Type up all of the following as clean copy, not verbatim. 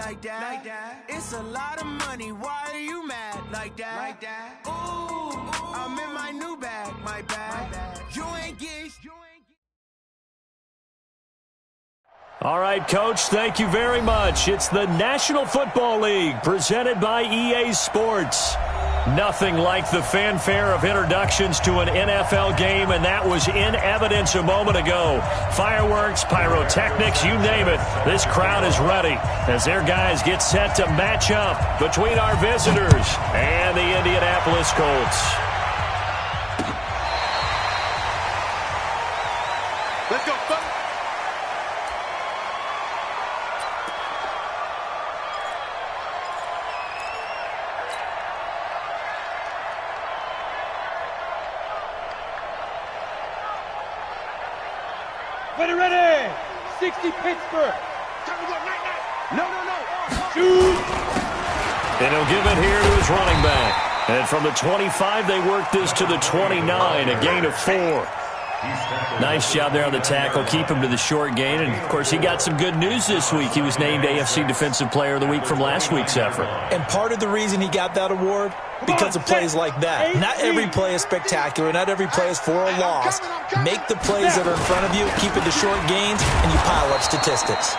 like that. It's a lot of money. Why are you mad like that? Ooh, I'm in my new bag, my bag. You ain't getting. All right, Coach, thank you very much. It's the National Football League presented by EA Sports. Nothing like the fanfare of introductions to an NFL game, and that was in evidence a moment ago. Fireworks, pyrotechnics, you name it. This crowd is ready as their guys get set to match up between our visitors and the Indianapolis Colts. Let's go, folks. Ready. 60 Pittsburgh. Time to go, night. No. Shoot. And he'll give it here to his running back. And from the 25, they work this to the 29, a gain of 4. Nice job there on the tackle. Keep him to the short gain. And, of course, he got some good news this week. He was named AFC Defensive Player of the Week from last week's effort. And part of the reason he got that award, because of plays like that. Not every play is spectacular. Not every play is for a loss. Make the plays that are in front of you, keep it to short gains, and you pile up statistics.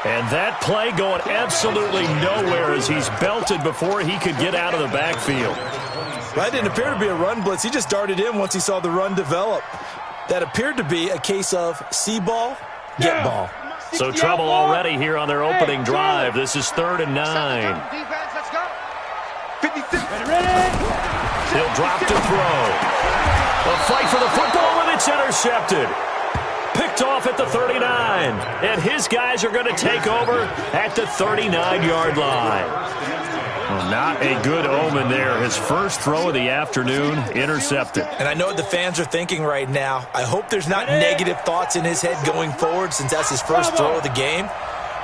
And that play going absolutely nowhere as he's belted before he could get out of the backfield. That didn't appear to be a run blitz. He just darted in once he saw the run develop. That appeared to be a case of see ball, get ball. So trouble already here on their opening drive. This is 3rd and 9. Defense, let's go. 56. Ready. He'll drop to throw. A fight for the football, and it's intercepted. Picked off at the 39. And his guys are going to take over at the 39-yard line. Well, not a good omen there. His first throw of the afternoon, intercepted. And I know what the fans are thinking right now. I hope there's not negative thoughts in his head going forward since that's his first throw of the game.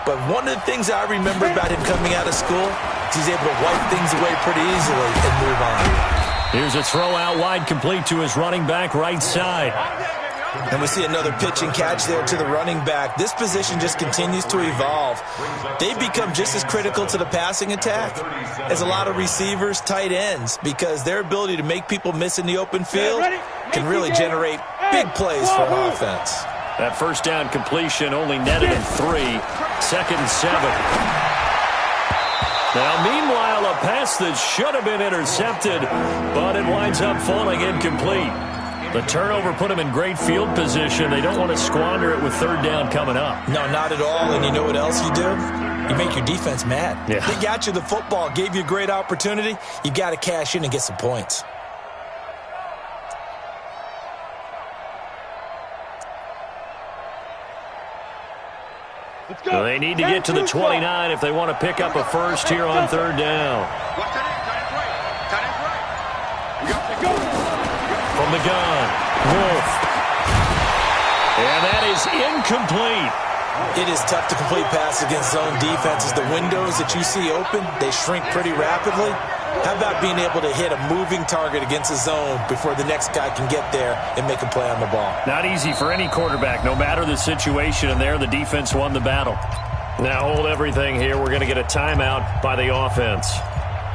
But one of the things I remember about him coming out of school is he's able to wipe things away pretty easily and move on. Here's a throw out wide, complete to his running back right side. And we see another pitch and catch there to the running back. This position just continues to evolve. They've become just as critical to the passing attack as a lot of receivers, tight ends, because their ability to make people miss in the open field can really generate big plays for an offense. That first down completion only netted in 3. 2nd and 7. Now, meanwhile, a pass that should have been intercepted, but it winds up falling incomplete. The turnover put him in great field position. They don't want to squander it with 3rd down coming up. No, not at all. And you know what else you do? You make your defense mad. Yeah. They got you the football, gave you a great opportunity. You got to cash in and get some points. Let's go. They need to get to the 29 if they want to pick up a first here on 3rd down. Watch that in. Tight end right. We got to go. From the gun, Wolf. And that is incomplete. It is tough to complete passes against zone defenses. The windows that you see open, they shrink pretty rapidly. How about being able to hit a moving target against a zone before the next guy can get there and make a play on the ball? Not easy for any quarterback, no matter the situation, and there the defense won the battle. Now hold everything here. We're going to get a timeout by the offense.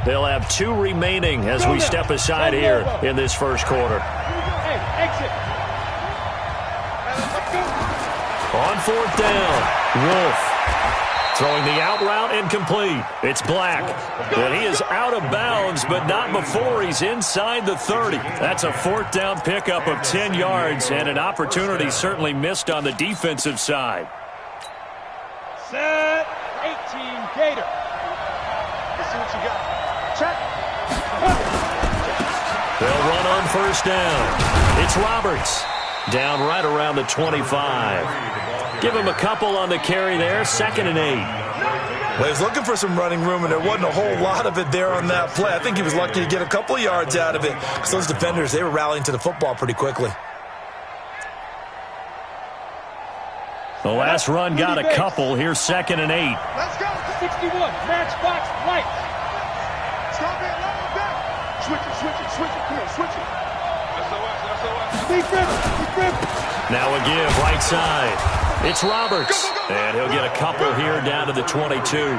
They'll have 2 remaining as we step aside here in this first quarter. Hey, exit. On 4th down, Wolf. Throwing the out route incomplete. It's Black. And he is out of bounds, but not before he's inside the 30. That's a 4th down pickup of 10 yards and an opportunity certainly missed on the defensive side. Set. 18 Gator. Let's see what you got. Check. They'll run on 1st down. It's Roberts. Down right around the 25. Give him a couple on the carry there. 2nd and 8. Well, he was looking for some running room, and there wasn't a whole lot of it there on that play. I think he was lucky to get a couple of yards out of it because those defenders, they were rallying to the football pretty quickly. The last run got a couple. Here's 2nd and 8. Let's go. 61. Matchbox right. Stop it. Let him down. Switch it. Come on, switch it. Now a give, right side. It's Roberts. And he'll get a couple here down to the 22.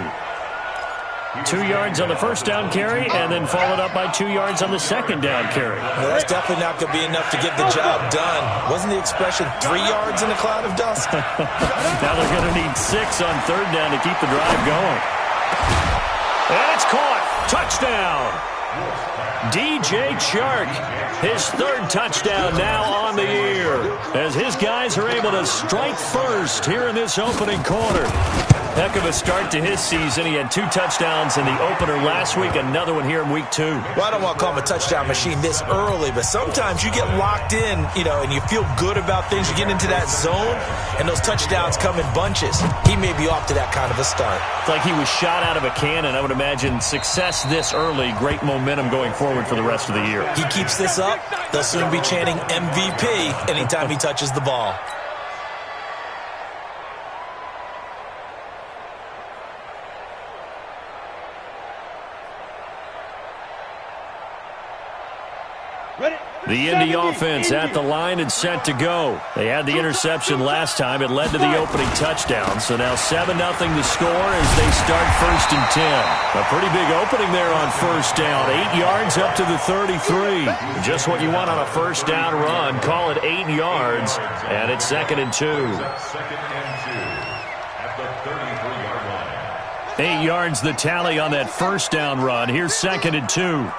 2 yards on the first down carry, and then followed up by 2 yards on the second down carry. Well, that's definitely not going to be enough to get the job done. Wasn't the expression 3 yards in a cloud of dust? Now they're going to need 6 on third down to keep the drive going. And it's caught. Touchdown. DJ Chark, his 3rd touchdown now on the year, as his guys are able to strike first here in this opening quarter. Heck of a start to his season. He had 2 touchdowns in the opener last week, another one here in week 2. Well, I don't want to call him a touchdown machine this early, but sometimes you get locked in, and you feel good about things. You get into that zone, and those touchdowns come in bunches. He may be off to that kind of a start. It's like he was shot out of a cannon. I would imagine success this early, great momentum going forward for the rest of the year. He keeps this up, they'll soon be chanting MVP anytime he touches the ball. The Indy offense at the line and set to go. They had the interception last time. It led to the opening touchdown. So now 7-0 the score as they start 1st and 10. A pretty big opening there on first down. 8 yards up to the 33. Just what you want on a first down run. Call it 8 yards. And it's 2nd and 2. 8 yards the tally on that first down run. Here's 2nd and 2.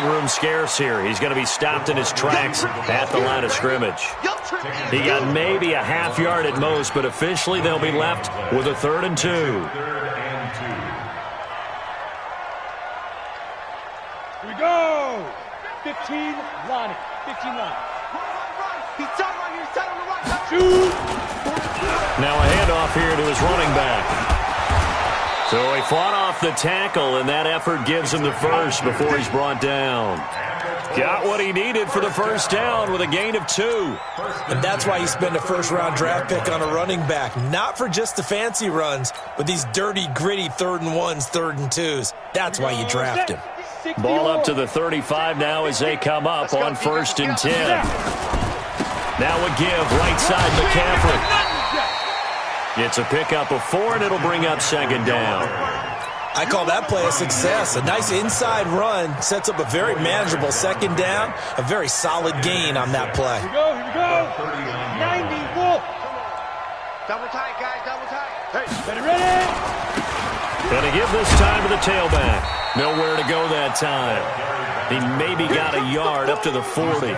Room scarce here. He's going to be stopped in his tracks at the line of scrimmage. He got maybe a half yard at most, but officially they'll be left with a 3rd and 2. Here we go. 15 Lonnie. 15 Lonnie. Shoot. Now a handoff here to his running back. So he fought off the tackle, and that effort gives him the first before he's brought down. Got what he needed for the first down with a gain of 2. And that's why you spend a first-round draft pick on a running back. Not for just the fancy runs, but these dirty, gritty 3rd and 1s, 3rd and 2s. That's why you draft him. Ball up to the 35 now as they come up on 1st and 10. Now a give, right side McCaffrey. It's a pickup of 4, and it'll bring up 2nd down. I call that play a success. A nice inside run sets up a very manageable 2nd down. A very solid gain on that play. Here we go. 90 Wolf. Double tight, guys, double tight. Hey, Ready? And a give this time to the tailback. Nowhere to go that time. He maybe got a yard up to the 40.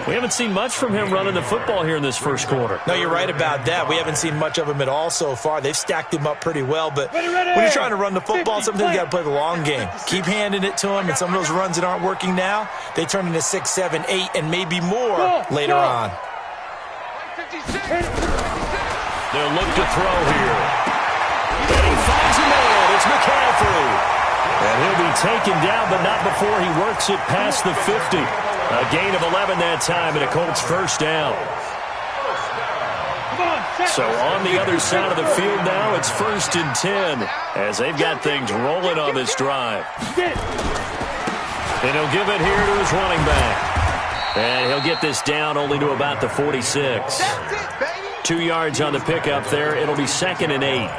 We haven't seen much from him running the football here in this first quarter. No, you're right about that. We haven't seen much of him at all so far. They've stacked him up pretty well, but when you're trying to run the football, sometimes you got to play the long game. Keep handing it to him, and some of those runs that aren't working now, they turn into 6, 7, 8, and maybe more later on. They'll look to throw here. And he finds a man. It's McCaffrey. And he'll be taken down, but not before he works it past the 50. A gain of 11 that time, and a Colts first down. So on the other side of the field now, it's 1st and 10 as they've got things rolling on this drive. And he'll give it here to his running back. And he'll get this down only to about the 46. 2 yards on the pickup there. It'll be 2nd and 8.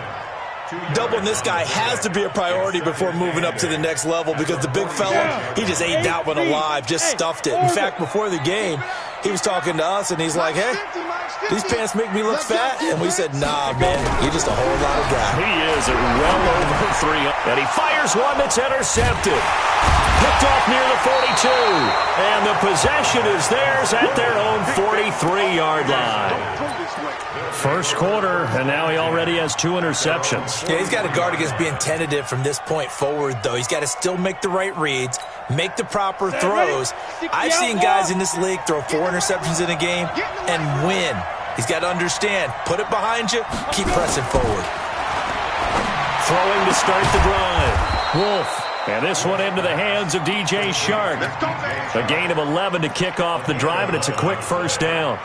Doubling this guy has to be a priority before moving up to the next level because the big fella, he just ate that one alive, just stuffed it. In fact, before the game, he was talking to us, and he's like, hey, these pants make me look fat? And we said, nah, man, you're just a whole lot of guy. He is at well over 3. And he fires one that's intercepted. Picked off near the 42. And the possession is theirs at their own 43-yard line. First quarter, and now he already has 2 interceptions. Yeah, he's got to guard against being tentative from this point forward, though. He's got to still make the right reads, make the proper throws. I've seen guys in this league throw 4 interceptions in a game and win. He's got to understand, put it behind you, keep pressing forward. Throwing to start the drive. Wolf. And this one into the hands of DJ Chark. A gain of 11 to kick off the drive, and it's a quick first down.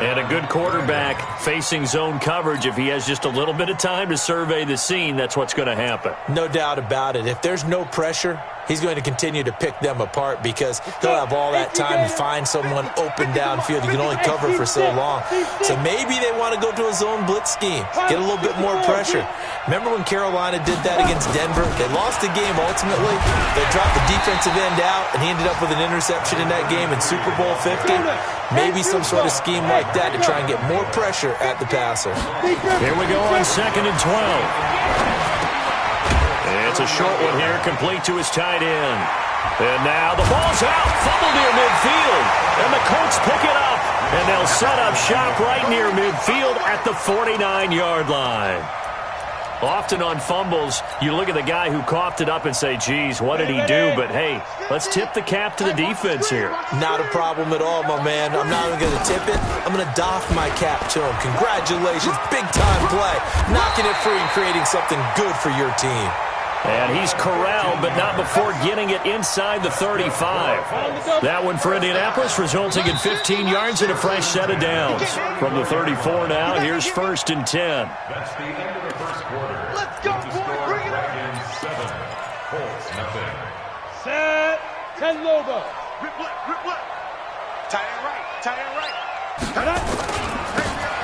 And a good quarterback facing zone coverage. If he has just a little bit of time to survey the scene, that's what's going to happen. No doubt about it. If there's no pressure, he's going to continue to pick them apart because he'll have all that time to find someone open downfield. You can only cover for so long. So maybe they want to go to a zone blitz scheme, get a little bit more pressure. Remember when Carolina did that against Denver? They lost the game ultimately. They dropped the defensive end out, and he ended up with an interception in that game in Super Bowl 50. Maybe some sort of scheme like that to try and get more pressure at the passer. Here we go on 2nd and 12. It's a short one here, complete to his tight end. And now the ball's out, fumbled near midfield. And the Colts pick it up, and they'll set up shop right near midfield at the 49-yard line. Often on fumbles, you look at the guy who coughed it up and say, geez, what did he do? But, hey, let's tip the cap to the defense here. Not a problem at all, my man. I'm not even going to tip it. I'm going to doff my cap to him. Congratulations, big-time play. Knocking it free and creating something good for your team. And he's corralled, but not before getting it inside the 35. That one for Indianapolis, resulting in 15 yards and a fresh set of downs. From the 34 now, here's 1st and 10. That's the end of the first quarter. Let's go, boy. Bring it on. 7. Colts, nothing. Set. 10 Lobo. Rip left. Tie it right.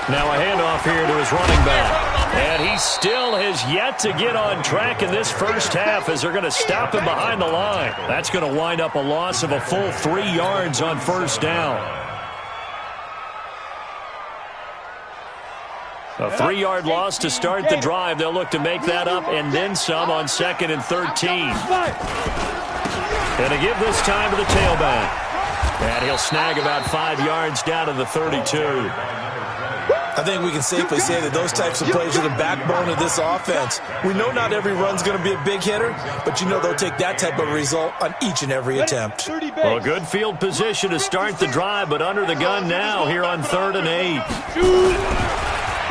Now a handoff here to his running back. And he still has yet to get on track in this first half as they're going to stop him behind the line. That's going to wind up a loss of a full 3 yards on 1st down. A 3-yard loss to start the drive. They'll look to make that up and then some on 2nd and 13. And to give this time to the tailback. And he'll snag about 5 yards down to the 32. I think we can safely say that those types of plays are the backbone of this offense. We know not every run's going to be a big hitter, but you know they'll take that type of result on each and every attempt. Well, good field position to start the drive, but under the gun now here on 3rd and 8.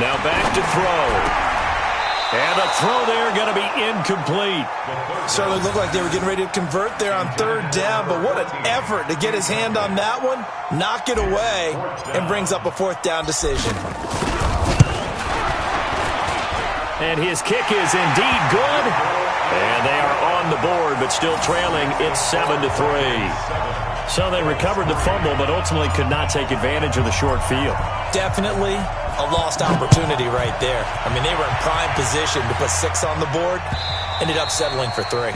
Now back to throw. And the throw there going to be incomplete. Certainly looked like they were getting ready to convert there on 3rd down, but what an effort to get his hand on that one, knock it away, and brings up a 4th down decision. And his kick is indeed good. And they are on the board, but still trailing. It's 7-3. So they recovered the fumble, but ultimately could not take advantage of the short field. Definitely a lost opportunity right there. I mean, they were in prime position to put 6 on the board. Ended up settling for 3.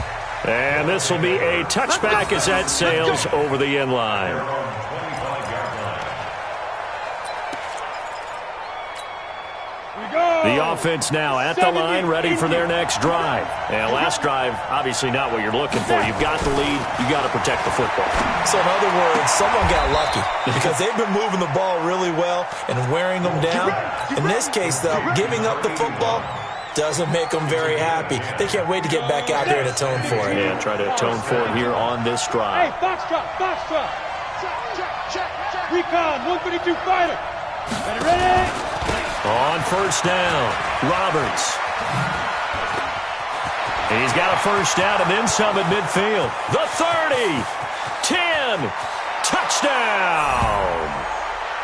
And this will be a touchback as that sails over the end line. The offense now at the line, ready for their next drive. And last drive, obviously not what you're looking for. You've got the lead. You've got to protect the football. So in other words, someone got lucky because they've been moving the ball really well and wearing them down. In this case, though, giving up the football doesn't make them very happy. They can't wait to get back out there and atone for it. Yeah, try to atone for it here on this drive. Hey, box drop. Check. Recon, 132 fighter. Ready? On 1st down, Roberts. He's got a 1st down and then some at midfield. The 30, 10, touchdown.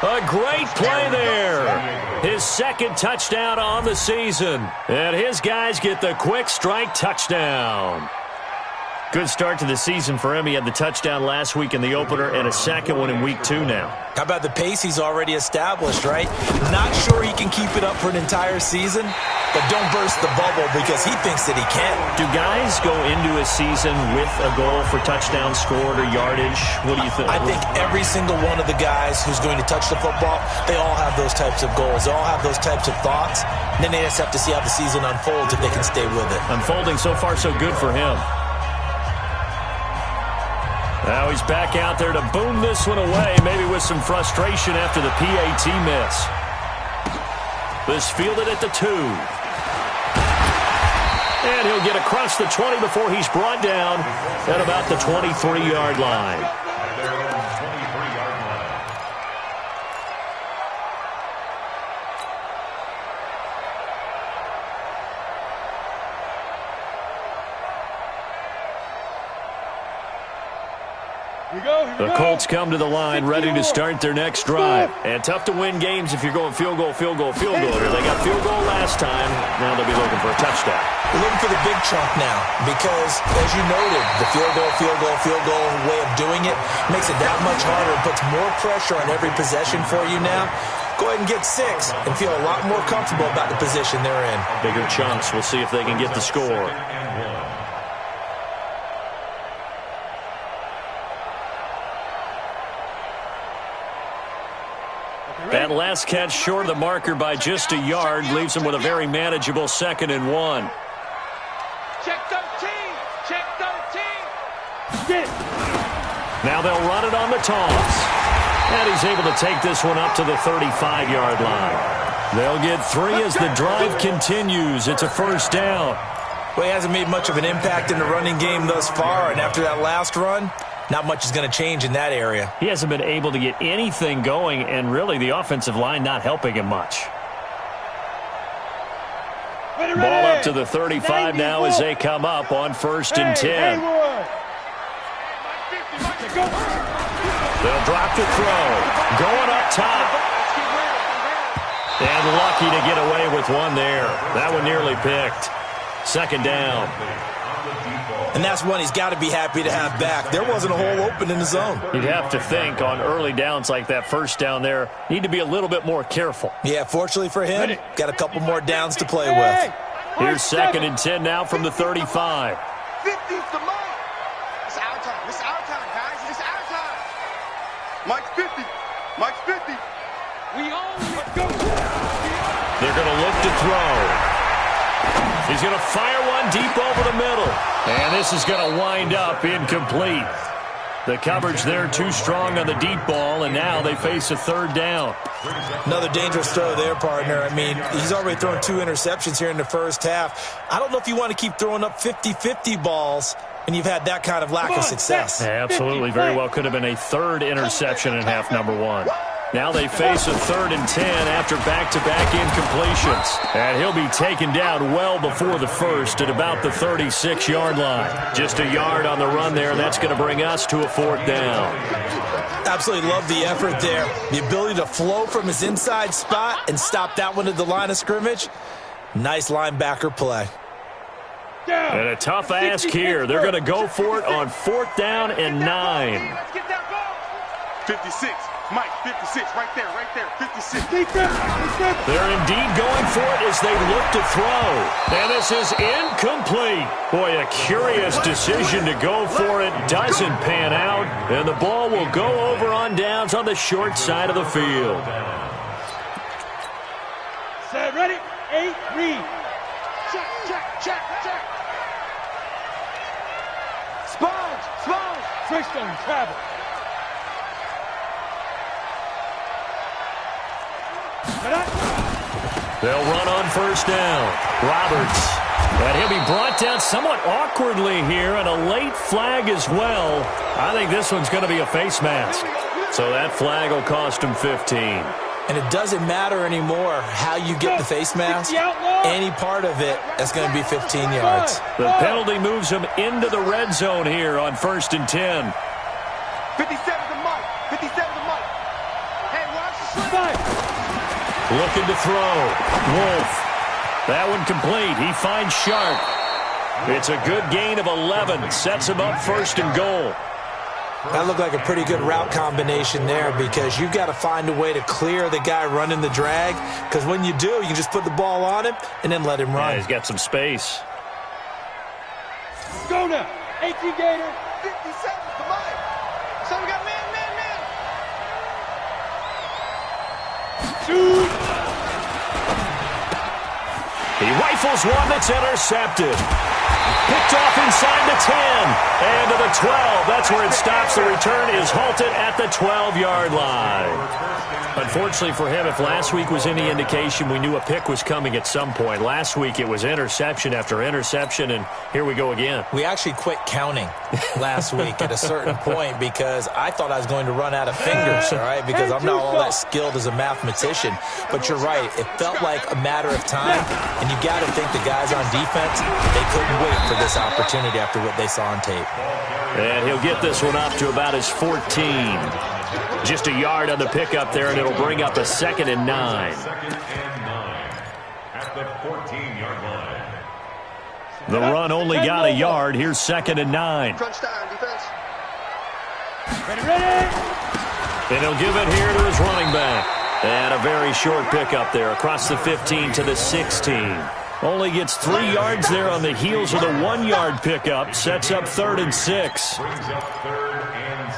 A great play there. His 2nd touchdown on the season. And his guys get the quick strike touchdown. Good start to the season for him. He had the touchdown last week in the opener and a 2nd one in week 2 now. How about the pace he's already established, right? Not sure he can keep it up for an entire season, but don't burst the bubble because he thinks that he can. Do guys go into a season with a goal for touchdowns scored or yardage? What do you think? I think every single one of the guys who's going to touch the football, they all have those types of goals. They all have those types of thoughts. And then they just have to see how the season unfolds if they can stay with it. Unfolding so far so good for him. Now he's back out there to boom this one away, maybe with some frustration after the PAT miss. This fielded at the 2. And he'll get across the 20 before he's brought down at about the 23-yard line. The Colts come to the line ready to start their next drive. And tough to win games if you're going field goal, field goal, field goal. They got field goal last time. Now they'll be looking for a touchdown. They're looking for the big chunk now because, as you noted, the field goal way of doing it makes it that much harder and puts more pressure on every possession for you now. Go ahead and get 6 and feel a lot more comfortable about the position they're in. Bigger chunks. We'll see if they can get the score. That last catch short of the marker by just a yard leaves him with a very manageable 2nd and 1. Check 13. Check 13. Get it. Now they'll run it on the toss. And he's able to take this one up to the 35-yard line. They'll get 3 as the drive continues. It's a 1st down. Well, he hasn't made much of an impact in the running game thus far, and after that last run, not much is going to change in that area. He hasn't been able to get anything going, and really the offensive line not helping him much. Ball up to the 35 now as they come up on 1st and 10. They'll drop the throw. Going up top. And lucky to get away with one there. That one nearly picked. 2nd down. And that's one he's got to be happy to have back. There wasn't a hole open in the zone. You'd have to think on early downs like that 1st down there, need to be a little bit more careful. Yeah, fortunately for him, got a couple more downs to play with. Here's 2nd and 10 now from the 35. 50's the mark. It's our time. It's our time, guys. It's our time. Mike's 50. Mike's 50. We own it. Let's go. They're going to look to throw. He's going to fire one deep over the middle. And this is going to wind up incomplete. The coverage there too strong on the deep ball, and now they face a 3rd down. Another dangerous throw there, partner. I mean, he's already thrown 2 interceptions here in the 1st half. I don't know if you want to keep throwing up 50-50 balls when you've had that kind of lack of success. Absolutely. Very well could have been a 3rd interception in half number 1. Now they face a 3rd and 10 after back-to-back incompletions. And he'll be taken down well before the 1st at about the 36-yard line. Just a yard on the run there, and that's going to bring us to a 4th down. Absolutely love the effort there. The ability to flow from his inside spot and stop that one at the line of scrimmage. Nice linebacker play. And a tough ask here. They're going to go for it on 4th down and 9. Let's get that ball. 56. Mike, 56, right there, 56. They're indeed going for it as they look to throw. And this is incomplete. Boy, a curious decision to go for it. Doesn't pan out. And the ball will go over on downs on the short side of the field. Set, ready, 8, read. Check, check, check, check. Sponge, sponge. Switch on travel. They'll run on 1st down. Roberts. And he'll be brought down somewhat awkwardly here, and a late flag as well. I think this one's going to be a face mask. So that flag will cost him 15. And it doesn't matter anymore how you get the face mask. Any part of it, that's going to be 15 yards. The penalty moves him into the red zone here on 1st and 10. 57 to Mike. 57 to Mike. Hey, watch the slide. Looking to throw. Wolf. That one complete. He finds Sharp. It's a good gain of 11. Sets him up 1st and goal. That looked like a pretty good route combination there because you've got to find a way to clear the guy running the drag, because when you do, you just put the ball on him and then let him run. Yeah, he's got some space. Go now. 18 Gator. 57 to Mike. So we got man. Shoot. He rifles one that's intercepted. Picked off inside the 10 and to the 12. That's where it stops. The return is halted at the 12-yard line. Unfortunately for him, if last week was any indication, we knew a pick was coming at some point. Last week it was interception after interception, and here we go again. We actually quit counting last week at a certain point because I thought I was going to run out of fingers, all right, because I'm not all that skilled as a mathematician. But you're right. It felt like a matter of time, and you you got to think the guys on defense, they couldn't wait for this opportunity after what they saw on tape. And he'll get this one up to about his 14. Just a yard on the pickup there, and it'll bring up a 2nd and 9. At the 14-yard line. The run only got a yard. Here's 2nd and 9. Crunch time, defense. Ready. And he'll give it here to his running back. And a very short pickup there across the 15 to the 16. Only gets 3 yards there on the heels of the 1-yard pickup. Sets up 3rd and 6. Brings up 3rd and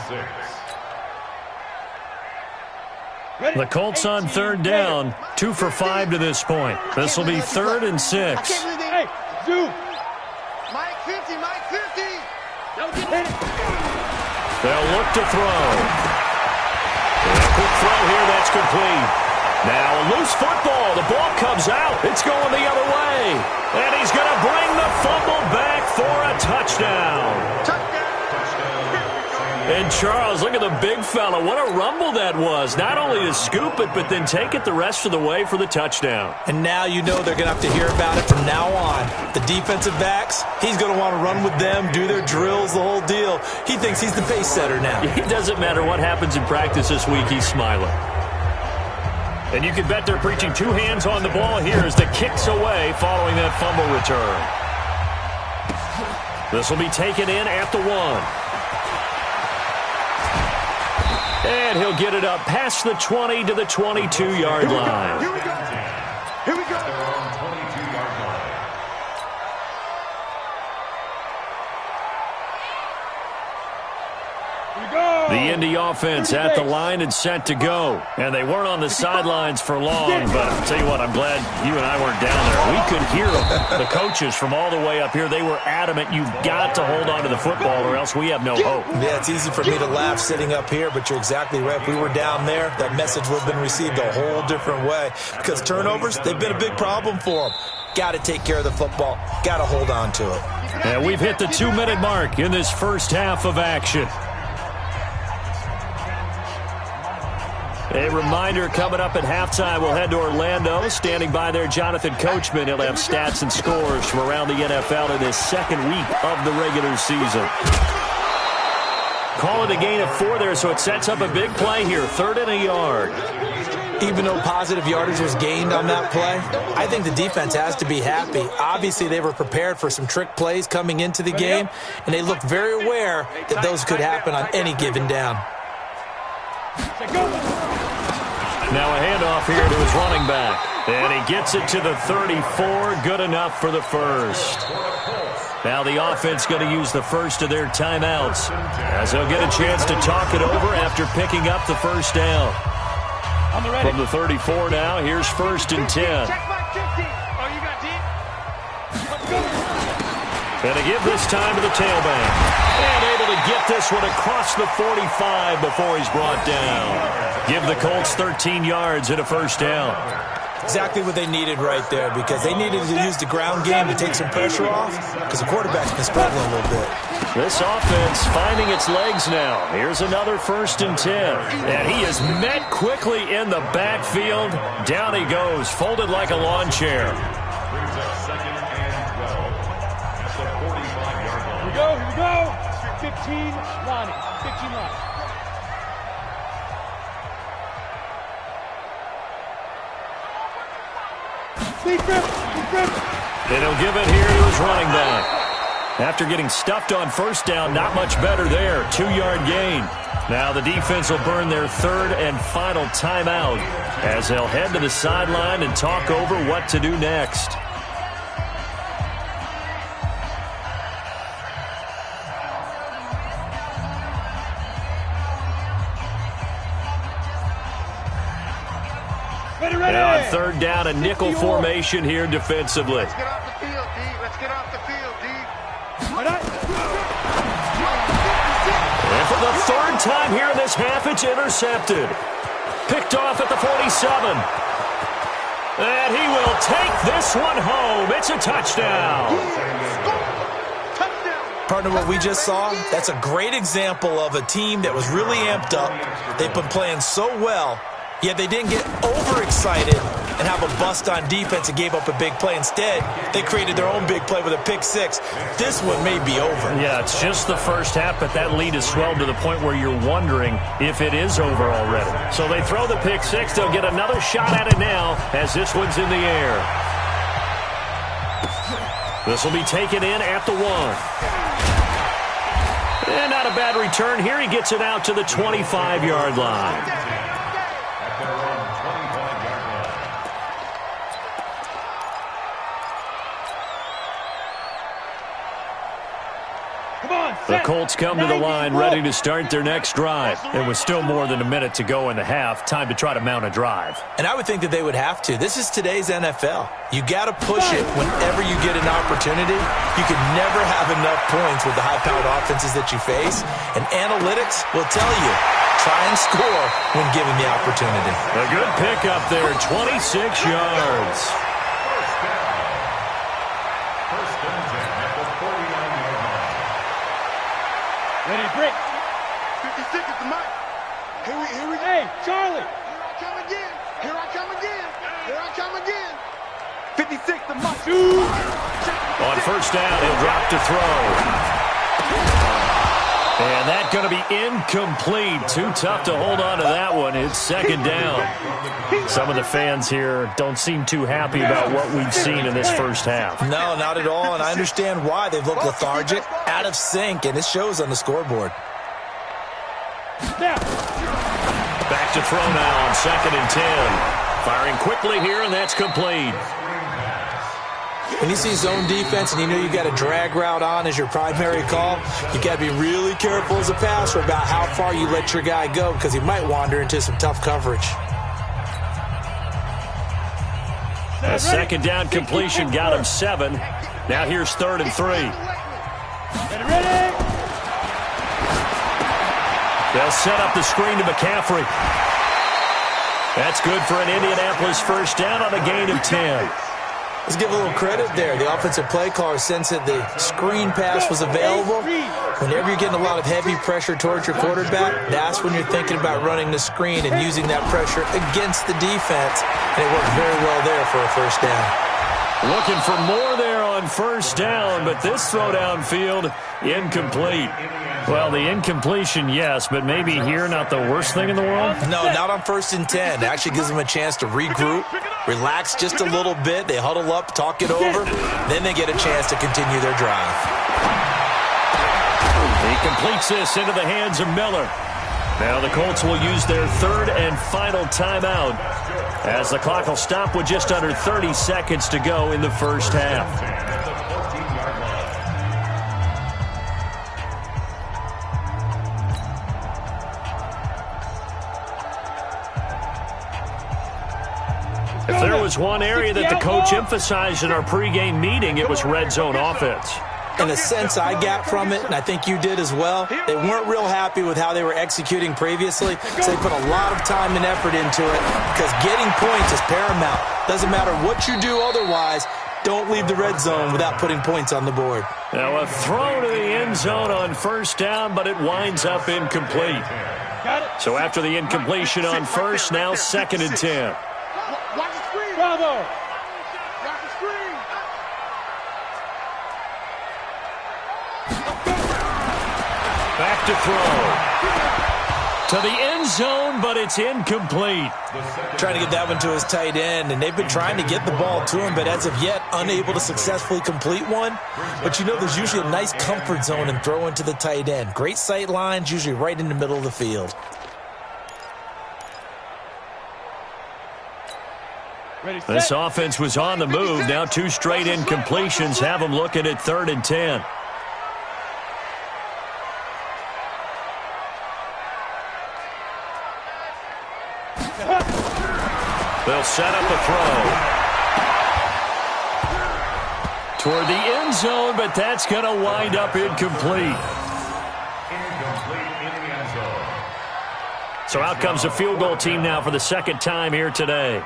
6. The Colts on 3rd down. 2 for 5 to this point. This will be 3rd and 6. Hey, Zoo. Mike 50, Mike 50. They'll look to throw. And a quick throw here, that's complete. Now a loose football. The ball comes out. It's going the other way. And he's going to bring the fumble back for a touchdown. And Charles, look at the big fella. What a rumble that was. Not only to scoop it, but then take it the rest of the way for the touchdown. And now you know they're going to have to hear about it from now on. The defensive backs, he's going to want to run with them, do their drills, the whole deal. He thinks he's the pace setter now. It doesn't matter what happens in practice this week, he's smiling. And you can bet they're preaching 2 hands on the ball here as the kick's away following that fumble return. This will be taken in at the 1. And he'll get it up past the 20 to the 22-yard line. Here we go. Here we go. The Indy offense at the line and set to go. And they weren't on the sidelines for long, but I'll tell you what, I'm glad you and I weren't down there. We could hear them. The coaches from all the way up here, they were adamant, you've got to hold on to the football or else we have no hope. Yeah, it's easy for me to laugh sitting up here, but you're exactly right. If we were down there, that message would have been received a whole different way. Because turnovers, they've been a big problem for them. Got to take care of the football. Got to hold on to it. And we've hit the 2-minute mark in this first half of action. A reminder, coming up at halftime, we'll head to Orlando. Standing by there, Jonathan Coachman. He'll have stats and scores from around the NFL in his 2nd week of the regular season. Call it a gain of 4 there, so it sets up a big play here. 3rd and a yard. Even though positive yardage was gained on that play, I think the defense has to be happy. Obviously, they were prepared for some trick plays coming into the game, and they looked very aware that those could happen on any given down. Now a handoff here to his running back. And he gets it to the 34. Good enough for the first. Now the offense going to use the first of their timeouts as they'll get a chance to talk it over after picking up the first down. From the 34 now, here's 1st and 10. And to give this time to the tailback. And able to get this one across the 45 before he's brought down. Give the Colts 13 yards and a first down. Exactly what they needed right there, because they needed to use the ground game to take some pressure off, because the quarterback's been struggling a little bit. This offense finding its legs now. Here's another 1st and 10. And he is met quickly in the backfield. Down he goes, folded like a lawn chair. Brings up 2nd and 12 at the 45-yard line. Here we go. 15, Lonnie. 15, Lonnie. And he'll give it here to his running back. After getting stuffed on 1st down, not much better there. 2-yard gain. Now the defense will burn their 3rd and final timeout as they'll head to the sideline and talk over what to do next. And on 3rd down, a nickel formation here defensively. Let's get off the field, D. Let's get off the field, D. And for the 3rd time here in this half, it's intercepted. Picked off at the 47. And he will take this one home. It's a touchdown. Partner, what we just saw, that's a great example of a team that was really amped up. They've been playing so well. Yeah, they didn't get overexcited and have a bust on defense and gave up a big play. Instead, they created their own big play with a pick six. This one may be over. Yeah, it's just the first half, but that lead has swelled to the point where you're wondering if it is over already. So they throw the pick six. They'll get another shot at it now as this one's in the air. This will be taken in at the 1. And not a bad return here. He gets it out to the 25-yard line. The Colts come to the line ready to start their next drive. It was still more than a minute to go in the half. Time to try to mount a drive. And I would think that they would have to. This is today's NFL. You got to push it whenever you get an opportunity. You can never have enough points with the high-powered offenses that you face. And analytics will tell you, try and score when given the opportunity. A good pickup there, 26 yards. Ready to break. 56 is the mark. Here we go. Hey, Charlie. Here I come again. Here I come again. Here I come again. 56 the mark. On first down, he'll drop to throw. And that's going to be incomplete. Too tough to hold on to that one. It's second down. Some of the fans here don't seem too happy about what we've seen in this first half. No, not at all, and I understand why. They've looked lethargic, out of sync, and it shows on the scoreboard. Back to throw now on 2nd and 10. Firing quickly here, and that's complete. When you see zone defense and you know you got a drag route on as your primary call, you got to be really careful as a passer about how far you let your guy go because he might wander into some tough coverage. A second down completion got him 7. Now here's 3rd and 3. Ready. They'll set up the screen to McCaffrey. That's good for an Indianapolis first down on a gain of 10. Let's give a little credit there. The offensive play caller sensed that the screen pass was available. Whenever you're getting a lot of heavy pressure towards your quarterback, that's when you're thinking about running the screen and using that pressure against the defense. And it worked very well there for a first down. Looking for more there on first down, but this throw downfield, incomplete. Well, the incompletion, yes, but maybe here not the worst thing in the world? No, not on 1st and 10. It actually gives them a chance to regroup, relax just a little bit. They huddle up, talk it over. Then they get a chance to continue their drive. He completes this into the hands of Miller. Now the Colts will use their 3rd and final timeout as the clock will stop with just under 30 seconds to go in the first half. If there was one area that the coach emphasized in our pregame meeting, it was red zone offense. In a sense I got from it, and I think you did as well, they weren't real happy with how they were executing previously, so they put a lot of time and effort into it because getting points is paramount. Doesn't matter what you do otherwise, don't leave the red zone without putting points on the board. Now a throw to the end zone on first down, but it winds up incomplete. So after the incompletion on first, now 2nd and 10. Watch the screen. Bravo. Watch the screen. Back to throw. To the end zone, but it's incomplete. Trying to get that one to his tight end, and they've been trying to get the ball to him, but as of yet, unable to successfully complete one. But you know there's usually a nice comfort zone in throwing to the tight end. Great sight lines, usually right in the middle of the field. This offense was on the move. Now 2 straight incompletions have them looking at 3rd and 10. They'll set up a throw toward the end zone, but that's going to wind up incomplete. So out comes the field goal team now for the 2nd time here today.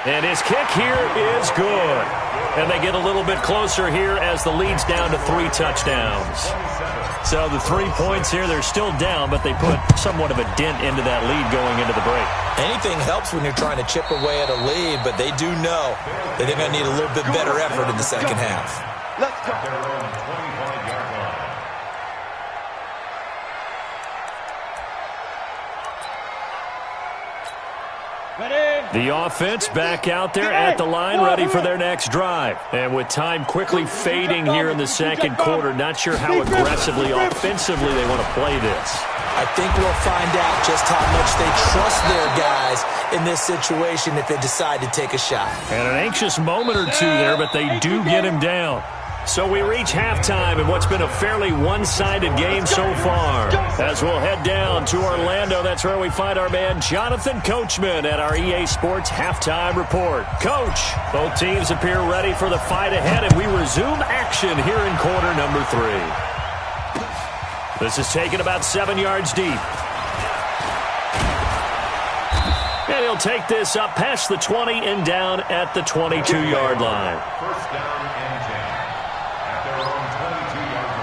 And his kick here is good. And they get a little bit closer here as the lead's down to 3 touchdowns. So the 3 points here, they're still down, but they put somewhat of a dent into that lead going into the break. Anything helps when you're trying to chip away at a lead, but they do know that they're going to need a little bit better effort in the second half. Let's go. The offense back out there at the line, ready for their next drive. And with time quickly fading here in the second quarter, not sure how aggressively, offensively they want to play this. I think we'll find out just how much they trust their guys in this situation if they decide to take a shot. And an anxious moment or two there, but they do get him down. So we reach halftime in what's been a fairly one-sided game so far. As we'll head down to Orlando, that's where we find our man Jonathan Coachman at our EA Sports Halftime Report. Coach, both teams appear ready for the fight ahead, and we resume action here in quarter number 3. This is taken about 7 yards deep. And he'll take this up past the 20 and down at the 22-yard line. First down and 10 at their own 22-yard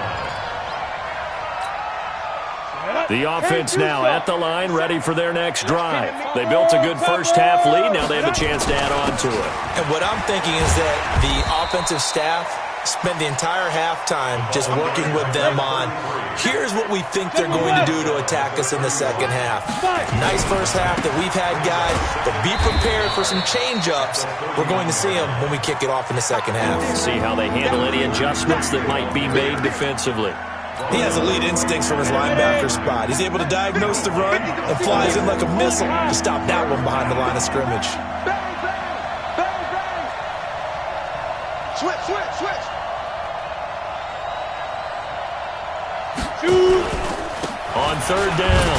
line. The offense now at the line, ready for their next drive. They built a good first-half lead. Now they have a chance to add on to it. And what I'm thinking is that the offensive staff spent the entire halftime just working with them on, here's what we think they're going to do to attack us in the second half. Nice first half that we've had, guys, but be prepared for some change-ups. We're going to see them when we kick it off in the second half. See how they handle any adjustments that might be made defensively. He has elite instincts from his linebacker spot. He's able to diagnose the run and flies in like a missile to stop that one behind the line of scrimmage. Bang, bang, bang, bang. Switch, switch, switch. On third down,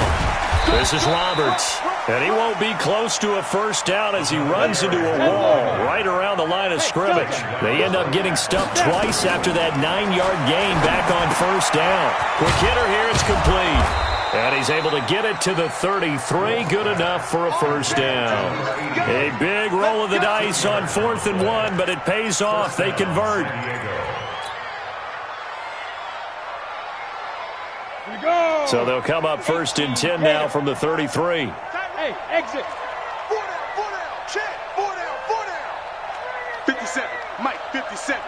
this is Roberts. And he won't be close to a first down as he runs into a wall right around the line of scrimmage. They end up getting stuffed twice after that 9-yard gain back on first down. Quick hitter here, it's complete. And he's able to get it to the 33, good enough for a first down. A big roll of the dice on 4th and 1, but it pays off. They convert. So they'll come up 1st and 10 now from the 33. Hey, exit. 4 down, check. 4 down, 57, Mike, 57.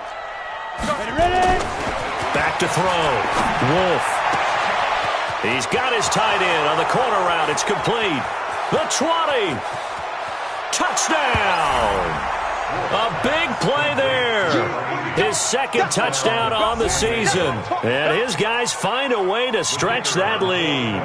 Ready? Back to throw. Wolf. He's got his tight end on the corner route. It's complete. The 20. Touchdown. A big play there. His second touchdown on the season. And his guys find a way to stretch that lead.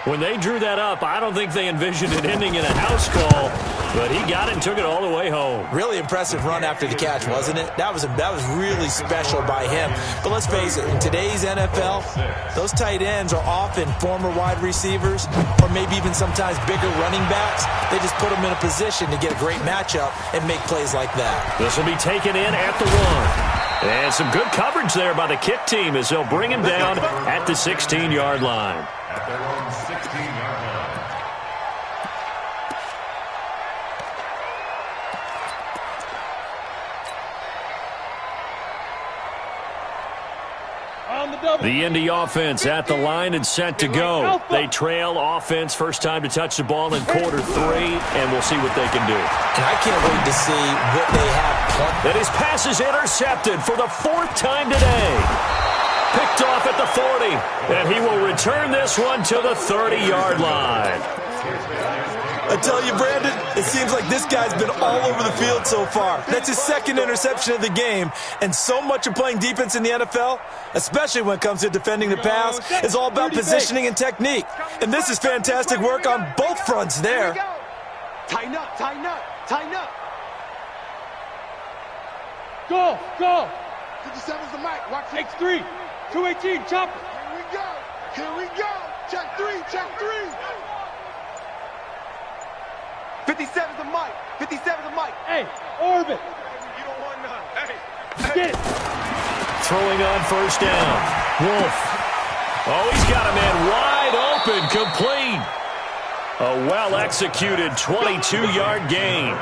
When they drew that up, I don't think they envisioned it ending in a house call, but he got it and took it all the way home. Really impressive run after the catch, wasn't it? That was really special by him. But let's face it, in today's NFL, those tight ends are often former wide receivers or maybe even sometimes bigger running backs. They just put them in a position to get a great matchup and make plays like that. This will be taken in at the 1. And some good coverage there by the kick team as they'll bring him down at the 16-yard line. At their own 16-yard line. The Indy offense at the line and set to go. They trail offense first time to touch the ball in quarter 3, and we'll see what they can do. And I can't wait to see what they have. And his pass is intercepted for the 4th time today. Picked off at the 40, and he will return this one to the 30-yard line. I tell you, Brandon, it seems like this guy's been all over the field so far. That's his second interception of the game, and so much of playing defense in the NFL, especially when it comes to defending the pass, is all about positioning and technique. And this is fantastic work on both fronts there. Tighten up, tighten up, tighten up. Go. 57's the mic. Watch it. X3. 218, chopper. Here we go. Check 3, check 3. 57's the mic. 57's the mic. Hey, orbit. You don't want none. Hey. Get it. Throwing on first down. Wolf. Oh, he's got a man wide open, complete. A well-executed 22-yard gain.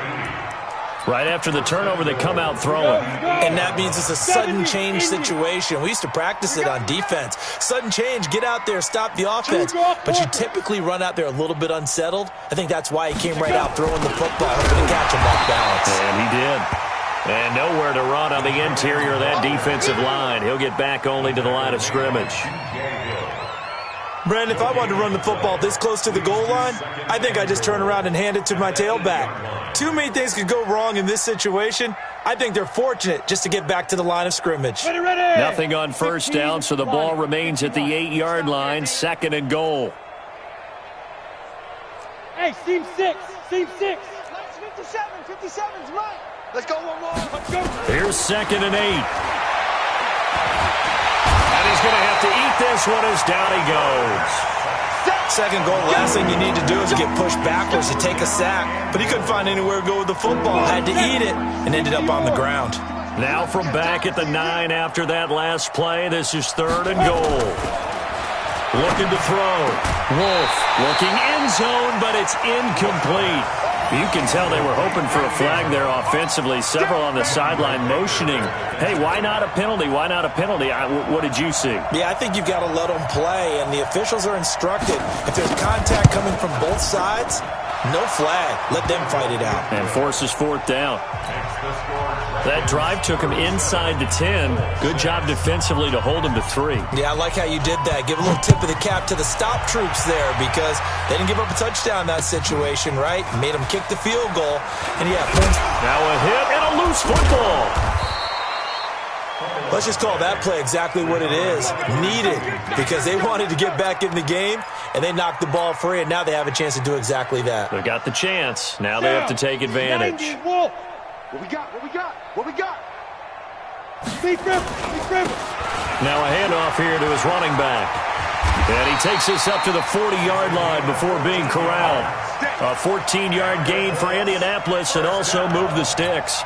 Right after the turnover, they come out throwing. And that means it's a sudden change situation. We used to practice it on defense. Sudden change, get out there, stop the offense. But you typically run out there a little bit unsettled. I think that's why he came right out throwing the football, hoping to catch him off balance. And he did. And nowhere to run on the interior of that defensive line. He'll get back only to the line of scrimmage. Brandon, if I wanted to run the football this close to the goal line, I think I'd just turn around and hand it to my tailback. Too many things could go wrong in this situation. I think they're fortunate just to get back to the line of scrimmage. Ready. Nothing on first down, so the ball remains at the 8-yard line, 2nd and goal. Hey, seam 6. 57, 57's right. Let's go one more. Let's go. Here's 2nd and 8. And he's going to have to eat this one as down he goes. Second goal, last thing you need to do is get pushed backwards to take a sack. But he couldn't find anywhere to go with the football. Had to eat it and ended up on the ground. Now from back at the 9 after that last play, this is 3rd and goal. Looking to throw. Wolf looking end zone, but it's incomplete. You can tell they were hoping for a flag there offensively. Several on the sideline motioning. Hey, why not a penalty? Why not a penalty? What did you see? Yeah, I think you've got to let them play, and the officials are instructed. If there's contact coming from both sides, no flag. Let them fight it out. And forces 4th down. That drive took him inside the 10. Good job defensively to hold him to 3. Yeah, I like how you did that. Give a little tip of the cap to the stop troops there because they didn't give up a touchdown in that situation, right? Made them kick the field goal. And, yeah, now a hit and a loose football. Let's just call that play exactly what it is. Needed because they wanted to get back in the game, and they knocked the ball free, and now they have a chance to do exactly that. They've got the chance. Now they have to take advantage. What we got? What we got? What we got? Big rip. Now a handoff here to his running back. And he takes us up to the 40-yard line before being corralled. A 14-yard gain for Indianapolis and also moved the sticks.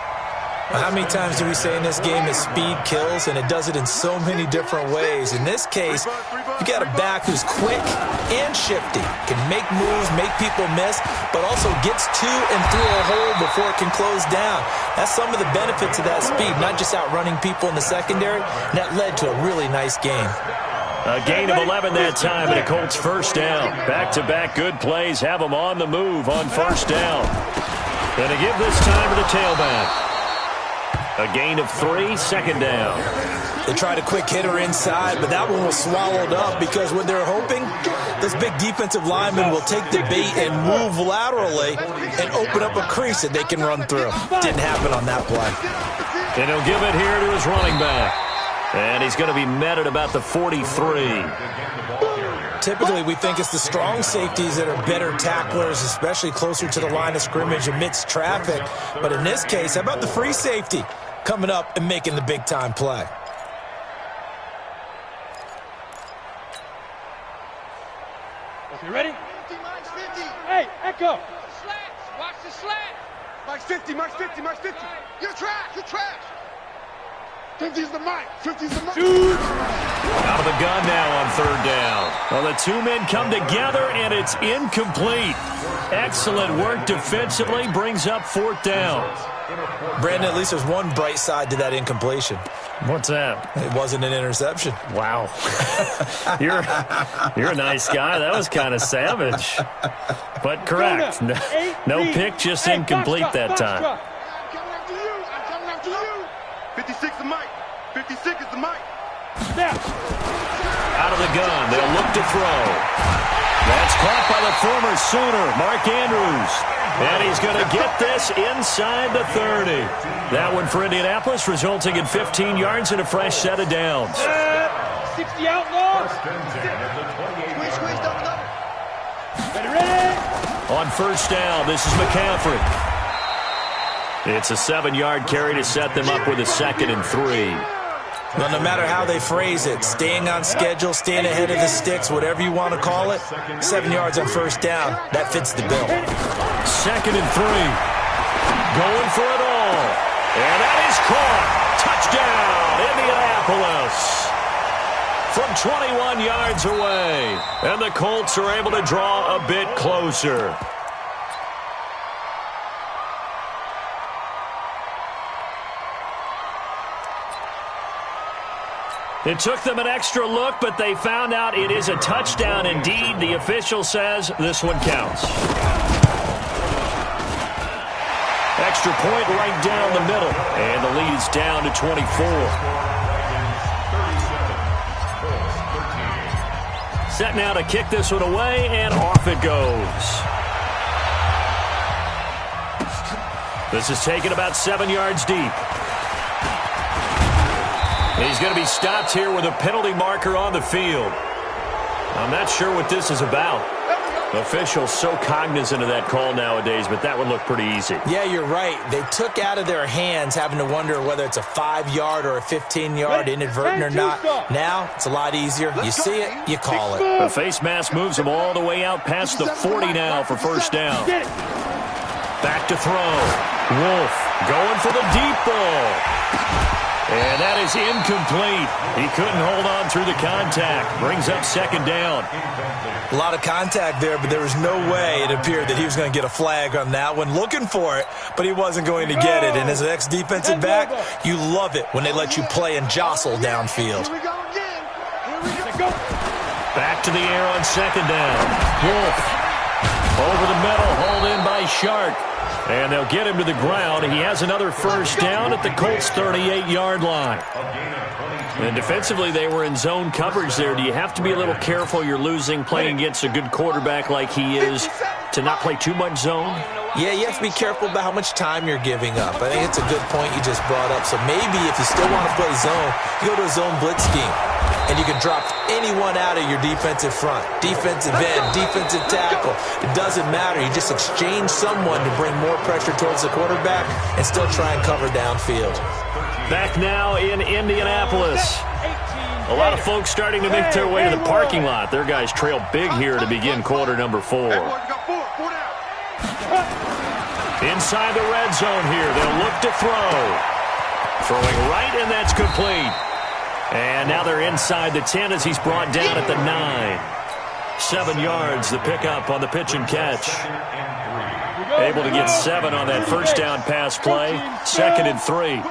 How many times do we say in this game that speed kills, and it does it in so many different ways? In this case, you got a back who's quick and shifty, can make moves, make people miss, but also gets to and through a hole before it can close down. That's some of the benefits of that speed, not just outrunning people in the secondary. And that led to a really nice game. A gain of 11 that time, and a Colts first down. Back-to-back good plays have them on the move on first down. And to give this time to the tailback. A gain of 3, 2nd down. They tried a quick hitter inside, but that one was swallowed up because what they're hoping, those big defensive linemen will take the bait and move laterally and open up a crease that they can run through. Didn't happen on that play. And he'll give it here to his running back. And he's going to be met at about the 43. Typically, we think it's the strong safeties that are better tacklers, especially closer to the line of scrimmage amidst traffic. But in this case, how about the free safety coming up and making the big-time play? Okay, ready? 50, Mike's 50. Hey, Echo. Slats. Watch the slat. Mike's 50, Mike's 50, Mike's 50. You're trash. You're trash. 50's the Mike. 50's the Mike. Shoot. Out of the gun now on 3rd down. Well, the two men come together, and it's incomplete. Excellent work defensively, brings up 4th down. Brandon, at least there's one bright side to that incompletion. What's that? It wasn't an interception. Wow. You're a nice guy. That was kind of savage. But correct. No pick, just incomplete that time. I'm coming after you. I'm coming after you. 56 the Mike. 56 is the Mike. Snap. Out of the gun. They'll look to throw. That's caught by the former Sooner, Mark Andrews. And he's going to get this inside the 30. That one for Indianapolis, resulting in 15 yards and a fresh set of downs. 60 outlaws. Squeeze, double. Ready. On first down, this is McCaffrey. It's a 7-yard carry to set them up with a 2nd and 3. Well, no matter how they phrase it, staying on schedule, staying ahead of the sticks, whatever you want to call it, 7 yards on first down, that fits the bill. 2nd and 3. Going for it all. And that is caught. Touchdown, Indianapolis. from 21 yards away. And the Colts are able to draw a bit closer. It took them an extra look, but they found out it is a touchdown indeed. The official says this one counts. Extra point right down the middle, and the lead is down to 24. Set now to kick this one away, and off it goes. This is taken about 7 yards deep. He's going to be stopped here with a penalty marker on the field. I'm not sure what this is about. Officials so cognizant of that call nowadays, but that would look pretty easy. Yeah, you're right. They took out of their hands having to wonder whether it's a 5-yard or a 15-yard inadvertent or not. Now, it's a lot easier. You see it, you call it. The face mask moves him all the way out past the 40 now for first down. Back to throw. Wolf going for the deep ball. And that is incomplete. He couldn't hold on through the contact. Brings up second down. A lot of contact there, but there was no way it appeared that he was going to get a flag on that one. Looking for it, but he wasn't going to get it. And as an ex-defensive back, you love it when they let you play and jostle downfield. Back to the air on second down. Wolf over the middle, hauled in by Shark. And they'll get him to the ground. He has another first down at the Colts' 38-yard line. And defensively, they were in zone coverage there. Do you have to be a little careful you're losing playing against a good quarterback like he is to not play too much zone? Yeah, you have to be careful about how much time you're giving up. I think it's a good point you just brought up. So maybe if you still want to play zone, you go to a zone blitz scheme. And you can drop anyone out of your defensive front. Defensive end, defensive tackle. It doesn't matter. You just exchange someone to bring more pressure towards the quarterback and still try and cover downfield. Back now in Indianapolis. A lot of folks starting to make their way to the parking lot. Their guys trail big here to begin quarter number 4. Inside the red zone here. They'll look to throw. Throwing right, and that's complete. And now they're inside the 10 as he's brought down at the 9. 7 yards, the pickup on the pitch and catch. Able to get 7 on that first down pass play. 2nd and 3.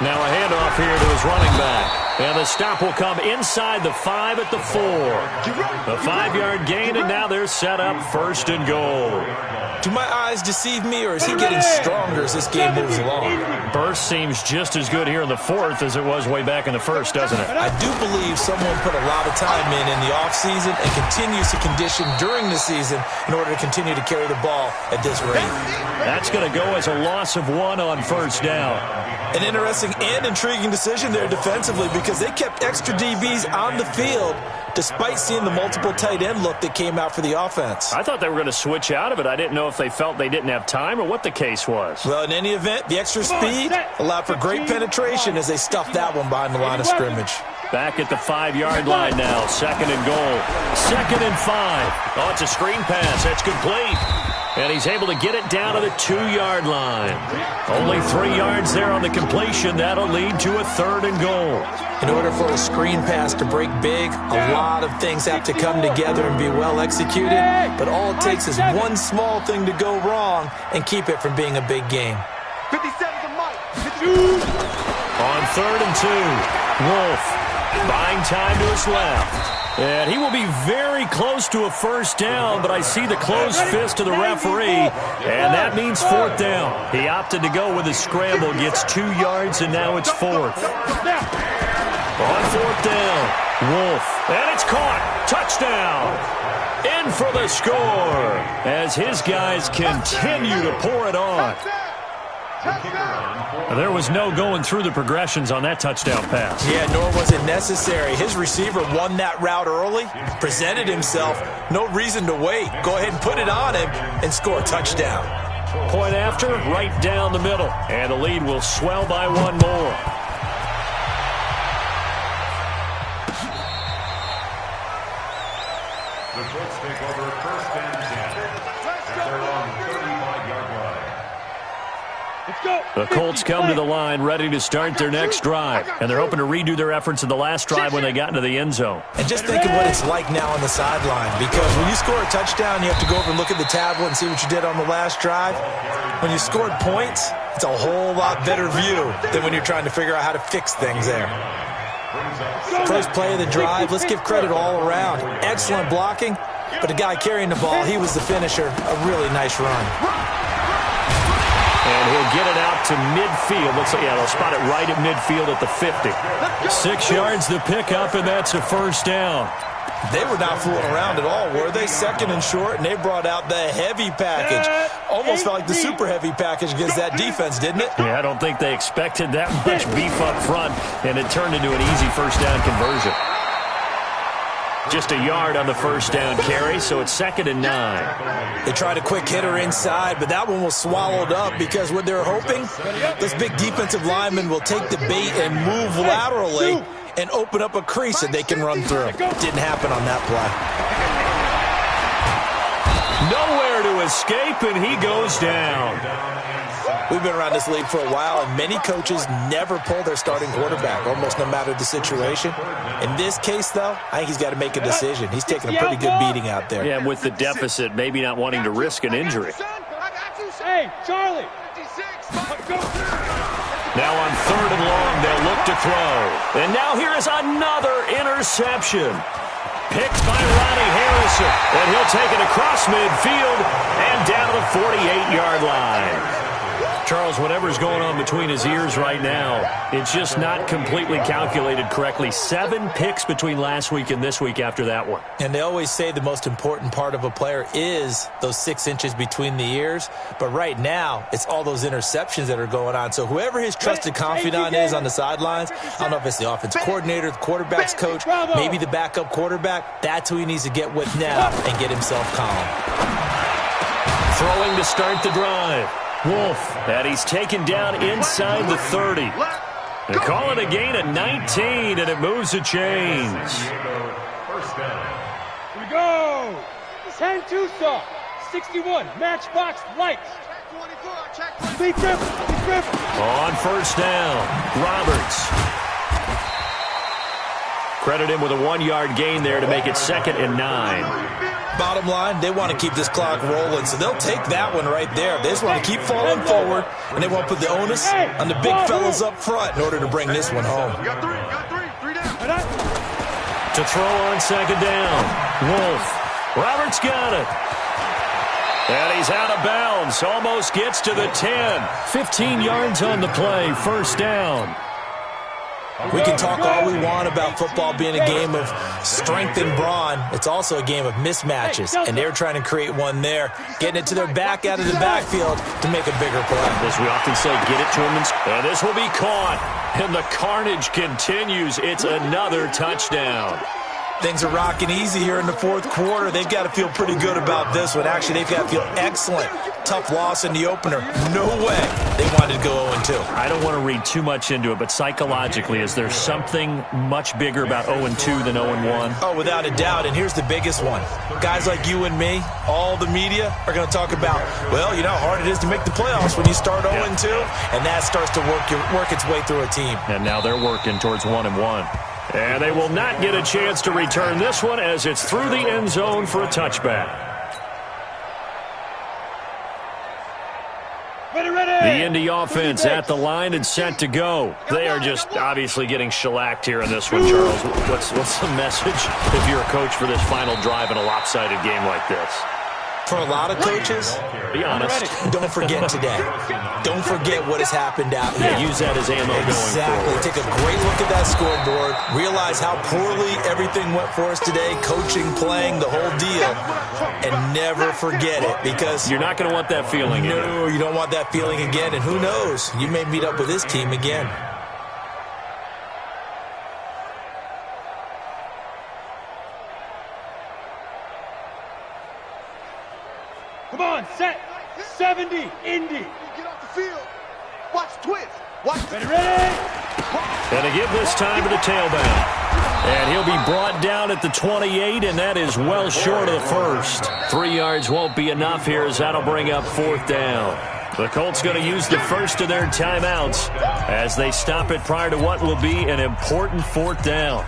Now a handoff here to his running back. And the stop will come inside the 5 at the 4. A 5-yard gain, and now they're set up 1st and goal. Do my eyes deceive me, or is he getting stronger as this game moves along? Burst seems just as good here in the 4th as it was way back in the 1st, doesn't it? I do believe someone put a lot of time in the offseason and continues to condition during the season in order to continue to carry the ball at this rate. That's going to go as a loss of 1 on first down. An interesting and intriguing decision there defensively because they kept extra DBs on the field despite seeing the multiple tight end look that came out for the offense. I thought they were going to switch out of it. I didn't know if they felt they didn't have time or what the case was. Well, in any event, the extra speed allowed for great penetration as they stuffed that one behind the line of scrimmage. Back at the 5-yard line now. 2nd and goal. 2nd and 5. Oh, it's a screen pass. That's complete. And he's able to get it down to the 2-yard line. Only 3 yards there on the completion. That'll lead to a 3rd and goal. In order for a screen pass to break big, a lot of things have to come together and be well executed. But all it takes is one small thing to go wrong and keep it from being a big game. 57 to Mike. On 3rd and 2, Wolf buying time to his left. And he will be very close to a first down, but I see the closed fist of the referee, and that means 4th down. He opted to go with a scramble, gets 2 yards, and now it's 4th. On 4th down, Wolf, and it's caught. Touchdown. In for the score as his guys continue to pour it on. There was no going through the progressions on that touchdown pass. Yeah, nor was it necessary. His receiver won that route early, presented himself. No reason to wait. Go ahead and put it on him and score a touchdown. Point after, right down the middle. And the lead will swell by 1 more. The Colts take over 1st and 10. At their own 35-yard line. The Colts come to the line ready to start their next drive, and they're hoping to redo their efforts in the last drive when they got into the end zone. And just think of what it's like now on the sideline, because when you score a touchdown, you have to go over and look at the tablet and see what you did on the last drive. When you scored points, it's a whole lot better view than when you're trying to figure out how to fix things there. First play of the drive, let's give credit all around. Excellent blocking, but the guy carrying the ball, he was the finisher. A really nice run. And he'll get it out to midfield. Looks like, yeah, they'll spot it right at midfield at the 50. 6 yards the pickup, and that's a first down. They were not fooling around at all, were they? Second and short, and they brought out the heavy package. Almost felt like the super heavy package against that defense, didn't it? Yeah, I don't think they expected that much beef up front, and it turned into an easy first down conversion. Just a yard on the first down carry, so it's 2nd and 9. They tried a quick hitter inside, but that one was swallowed up because what they're hoping, those big defensive linemen will take the bait and move laterally and open up a crease that they can run through. Didn't happen on that play. Nowhere to escape, and he goes down. We've been around this league for a while, and many coaches never pull their starting quarterback, almost no matter the situation. In this case, though, I think he's got to make a decision. He's taking a pretty good beating out there. Yeah, with the deficit, maybe not wanting to risk an injury. Hey, Charlie. Now on 3rd and long, they'll look to throw. And now here is another interception. Picked by Ronnie Harrison. And he'll take it across midfield and down to the 48-yard line. Charles, whatever's going on between his ears right now, it's just not completely calculated correctly. 7 picks between last week and this week after that one. And they always say the most important part of a player is those 6 inches between the ears. But right now, it's all those interceptions that are going on. So whoever his trusted confidant is on the sidelines, I don't know if it's the offense coordinator, the quarterback's coach, maybe the backup quarterback, that's who he needs to get with now and get himself calm. Throwing to start the drive. Wolf, and he's taken down inside the 30. They call it a gain of 19, and it moves the chains. Here we go. It's Hen Tucson, 61, Matchbox Lights. Speed dribble. On first down, Roberts. Credit him with a 1-yard gain there to make it 2nd and 9. Bottom line, they want to keep this clock rolling, so they'll take that one right there. They just want to keep falling forward, and they want to put the onus on the big fellas up front in order to bring this one home. Three down. To throw on 2nd down, Wolf. Roberts got it. And he's out of bounds, almost gets to the 10. 15 yards on the play, first down. We can talk all we want about football being a game of strength and brawn. It's also a game of mismatches, and they're trying to create one there, getting it to their back out of the backfield to make a bigger play. As we often say, get it to him, and this will be caught. And the carnage continues. It's another touchdown. Things are rocking easy here in the 4th quarter. They've got to feel pretty good about this one. Actually, they've got to feel excellent. Tough loss in the opener. No way they wanted to go 0-2. I don't want to read too much into it, but psychologically, is there something much bigger about 0-2 than 0-1? Oh, without a doubt, and here's the biggest one. Guys like you and me, all the media, are going to talk about, well, you know how hard it is to make the playoffs when you start 0-2, and that starts to work its way through a team. And now they're working towards 1-1. And they will not get a chance to return this one as it's through the end zone for a touchback. The Indy offense at the line and set to go. They are just obviously getting shellacked here in this one, Charles. What's the message if you're a coach for this final drive in a lopsided game like this? For a lot of coaches, be honest, don't forget today. Don't forget what has happened out here. Use that as ammo going forward. Take a great look at that scoreboard. Realize how poorly everything went for us today, coaching, playing, the whole deal. And never forget it, because you're not going to want that feeling again. No, you don't want that feeling again. And who knows, you may meet up with this team again. Come on, set. 70, Indy. Get off the field. Watch twist. Watch. Ready. And to give this time to the tailback. And he'll be brought down at the 28, and that is well short of the first. 3 yards won't be enough here, as that'll bring up 4th down. The Colts going to use the first of their timeouts as they stop it prior to what will be an important fourth down.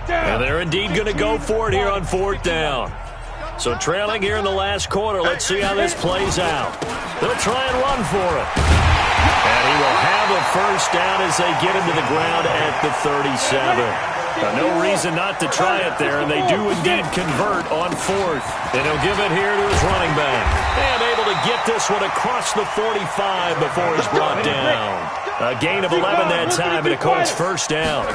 And they're indeed going to go for it here on fourth down. So trailing here in the last quarter, let's see how this plays out. They'll try and run for it. And he will have a first down as they get him to the ground at the 37. No reason not to try it there, and they do indeed convert on fourth. And he'll give it here to his running back. And able to get this one across the 45 before he's brought down. A gain of 11 that time, and a Colts first down.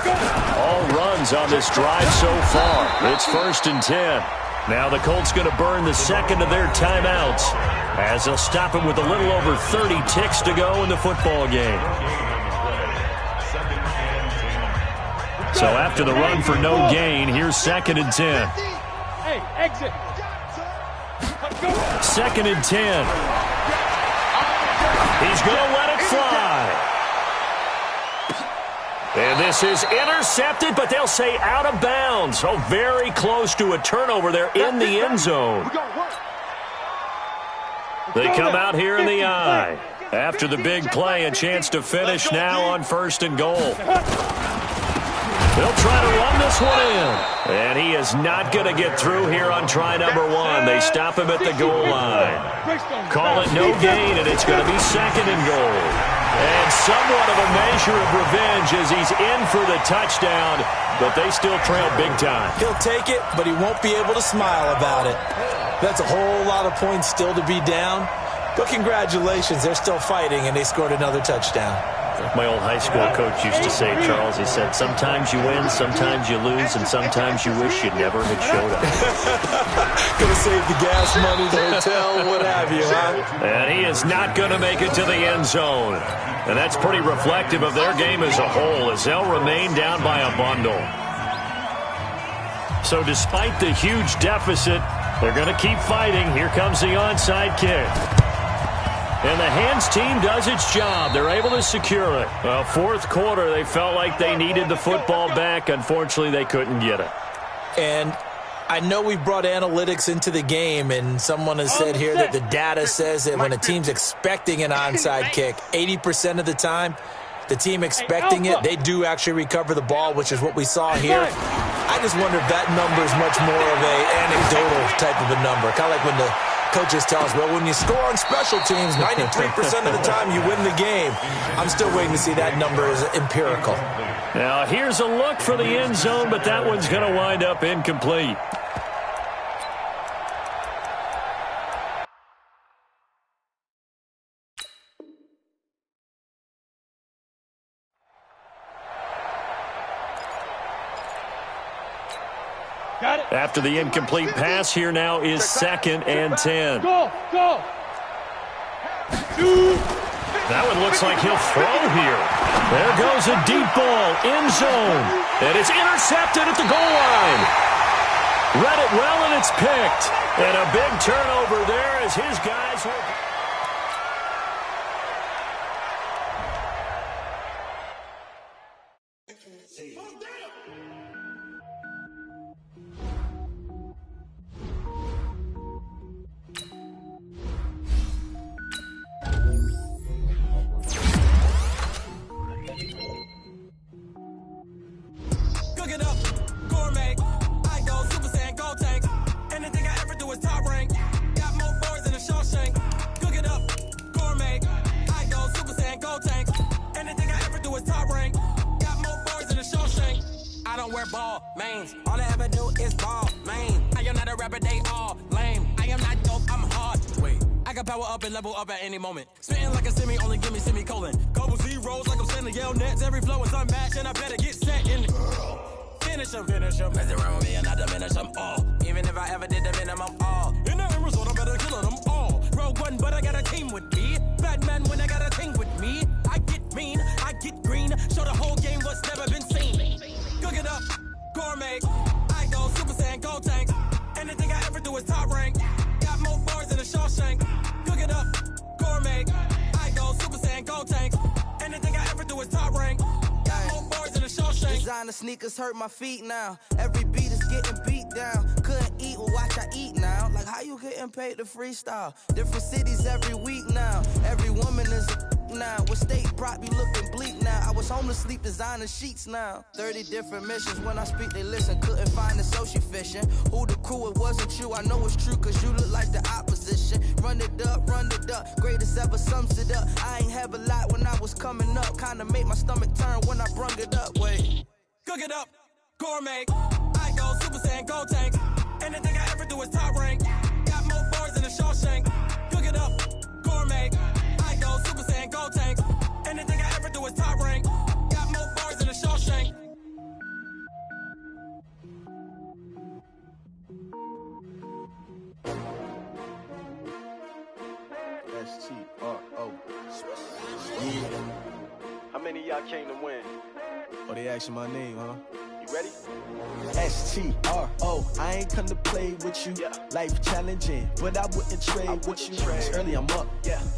All runs on this drive so far. It's 1st and 10. Now the Colts going to burn the second of their timeouts as they'll stop him with a little over 30 ticks to go in the football game. So after the run for no gain, here's 2nd and 10. Hey, exit. 2nd and 10. He's going to let it fly. And this is intercepted, but they'll say out of bounds. Oh, very close to a turnover there in the end zone. They come out here in the eye. After the big play, a chance to finish now on 1st and goal. They'll try to run this one in. And he is not going to get through here on try number 1. They stop him at the goal line. Call it no gain, and it's going to be 2nd and goal. And somewhat of a measure of revenge as he's in for the touchdown, but they still trail big time. He'll take it, but he won't be able to smile about it. That's a whole lot of points still to be down. But congratulations, they're still fighting, and they scored another touchdown. My old high school coach used to say, Charles, he said, sometimes you win, sometimes you lose, and sometimes you wish you never had showed up. Gonna save the gas money, the hotel, what have you, huh? And he is not going to make it to the end zone. And that's pretty reflective of their game as a whole, as they'll remain down by a bundle. So despite the huge deficit, they're going to keep fighting. Here comes the onside kick. And the hands team does its job. They're able to secure it. Well, 4th quarter, they felt like they needed the football back. Unfortunately, they couldn't get it. And I know we brought analytics into the game, and someone has said here that the data says that when a team's expecting an onside kick, 80% of the time, the team expecting it, they do actually recover the ball, which is what we saw here. I just wonder if that number is much more of an anecdotal type of a number. Kind of like when the coaches tell us, well, when you score on special teams, 93% of the time you win the game. I'm still waiting to see that number is empirical. Now, here's a look for the end zone, but that one's going to wind up incomplete. After the incomplete pass, here now is 2nd and 10. Go! That one looks like he'll throw here. There goes a deep ball, end zone. And it's intercepted at the goal line. Read it well, and it's picked. And a big turnover there as his guys will... Level up at any moment. Spitting like a semi, only give me semicolon. Couple zeros like I'm sending yell nets. Every flow is unmatched, and I better get set in. Finish them. Mess around with me and I diminish them all. Even if I ever did the minimum, all. In the end result, I better kill them all. Rogue one, but I got a team with me. Batman when I got a team with me. I get mean, I get green. Show the whole game what's never been seen. Cook it up, gourmet. I go Super Saiyan, go tank. Anything I ever do is top rank. Got more bars than a Shawshank. Cook it up, gourmet. I go Super Saiyan, go tank. Anything I ever do is top rank. Got more bars than a Shawshank. Designer sneakers hurt my feet now. Every beat is getting beat down. Couldn't eat, well watch I eat now. Like how you getting paid to freestyle? Different cities every week now. Every woman is a now. What state prop be looking bleak now? I was home to sleep designer sheets now. 30 different missions. When I speak, they listen. Couldn't find the social fishing. Who the crew? It wasn't you. I know it's true, cause you look like the opposition. Run it up, greatest ever sums it up. I ain't have a lot when I was coming up. Kinda made my stomach turn when I brung it up. Wait. Cook it up, gourmet. I go Super Saiyan, gold tank. Anything I ever do is top rank. Got more bars than a Shawshank. Cook it up, gourmet. I go Super Saiyan, gold tank. Anything I ever do is top rank. Got more bars than a Shawshank. S-T-R-O. Yeah. How many of y'all came to win? Oh, they asking my name, huh? You ready? S-T-R-O. I ain't come to play with you. Life challenging, but I wouldn't trade with you. It's early, I'm up.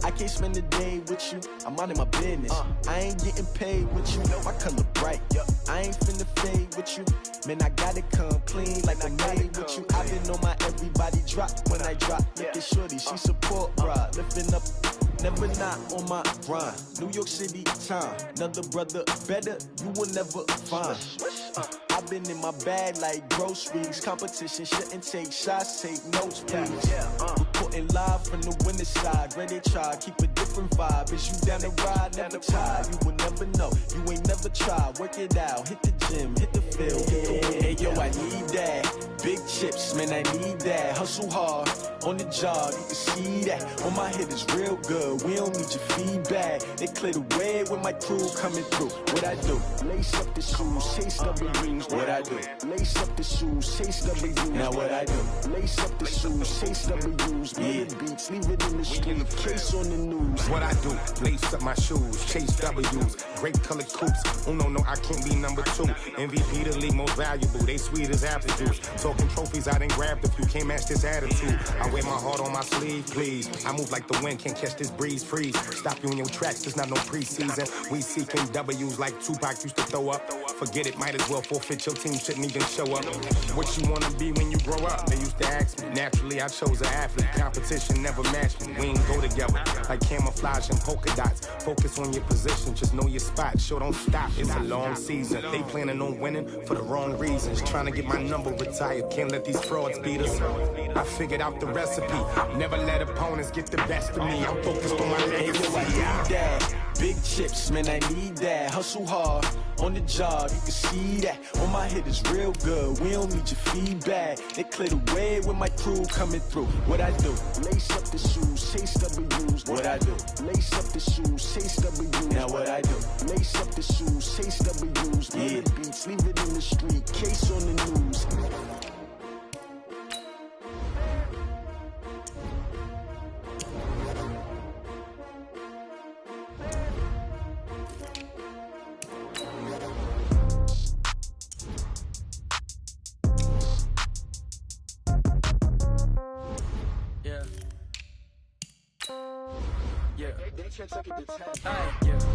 I can't spend the day with you. I'm out of my business. I ain't getting paid with you. My color bright. I ain't finna fade with you. Man, I gotta come clean like I'm made with you. I've been on my everybody drop when I drop. Look at shorty, she support ride. Lifting up, never not on my grind. New York City time. Another brother better, you will never find. I've been in my bag like groceries. Competition shouldn't take shots, take notes, please. Reporting live from the winner's side. Ready to try, keep a different vibe. Is you down the ride, never tired. You will never know, you ain't never tried. Work it out, hit the gym, hit the field, hit the win. Hey yo, I need that. Big chips, man, I need that. Hustle hard, on the job, you can see that. On my head is real good, we don't need your feedback. They clear the way with my crew coming through. What I do? Lace up the shoes, chase W's. What I do? Lace up the shoes, chase W's. Now what I do? Lace up the shoes, chase W's. Big beats, leave it in the street, case on the news. What I do? Lace up my shoes, chase W's. Great colored coops. Oh no, I can't be number 2. MVP the league most valuable. They sweet as apple juice. Talking trophies, I done grabbed a few. Can't match this attitude. I wear my heart on my sleeve, please. I move like the wind, can't catch this breeze. Freeze. Stop you in your tracks, there's not no preseason. We seeking W's like Tupac used to throw up. Forget it, might as well forfeit. Your team shouldn't even show up. What you wanna be when you grow up? They used to ask me. Naturally, I chose an athlete. Competition never matched me. We ain't go together like camouflage and polka dots. Focus on your position, just know your spot. Show don't stop, it's a long season. They planning on winning for the wrong reasons. Trying to get my number retired. Can't let these frauds beat us. I figured out the recipe. Never let opponents get the best of me. I'm focused on my legacy. I need that. Big chips, man, I need that. Hustle hard, on the job, you can see that. On my head is real good, we don't need your feedback. They clear the way with my crew coming through. What I do? Lace up the shoes, chase W's. What I do? Lace up the shoes, chase W's. Now what I do? Lace up the shoes, chase W's. Big beats, leave it in the street, case on the news.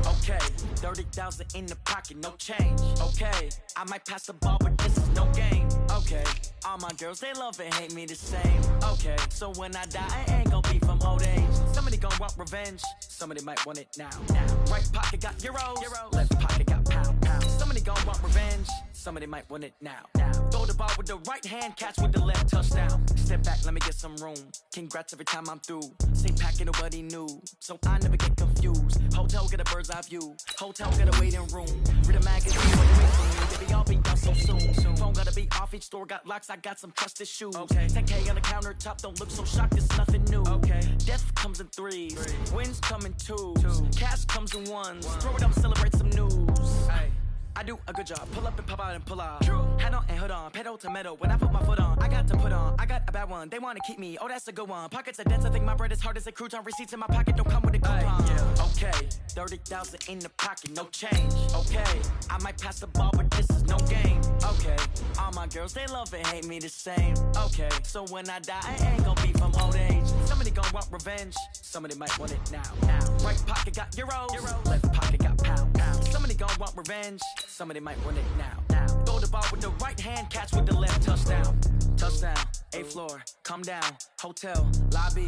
Okay, 30,000 in the pocket, no change. Okay, I might pass the ball, but this is no game. Okay, all my girls, they love and hate me the same. Okay, so when I die, I ain't gon' be from old age. Somebody gon' want revenge, somebody might want it now. Right pocket got euros, left pocket got pound. Somebody gon' want revenge, somebody might want it now. Throw the ball with the right hand, catch with the left, touchdown. Step back, let me get some room. Congrats every time I'm through. Same packet, nobody knew, so I never get confused. Hotel get a bird's eye view. Hotel get a waiting room. Read a magazine, wait for me. Baby, I'll be done so soon. Phone gotta be off, each store got locks. I got some trusted shoes. 10K on the countertop, don't look so shocked. It's nothing new. Death comes in threes, wins come in twos. Cash comes in ones. Throw it up, celebrate some news. I do a good job. Pull up and pop out and pull out. Hat on and hood on. Pedal to metal. When I put my foot on, I got to put on. I got a bad one. They want to keep me. Oh, that's a good one. Pockets are dense. I think my bread is hard as a crouton. Receipts in my pocket don't come with a coupon. Okay, 30,000 in the pocket, no change. Okay, I might pass the ball, but this is no game. Okay, all my girls, they love and hate me the same. Okay, so when I die, I ain't gon' be from old age. Somebody gon' want revenge. Somebody might want it now. Right pocket got euros. Left pocket got pound. Somebody gon' want revenge. Somebody might want it now. Throw the ball with the right hand, catch with the left, touchdown. 8th floor, come down, hotel, lobby.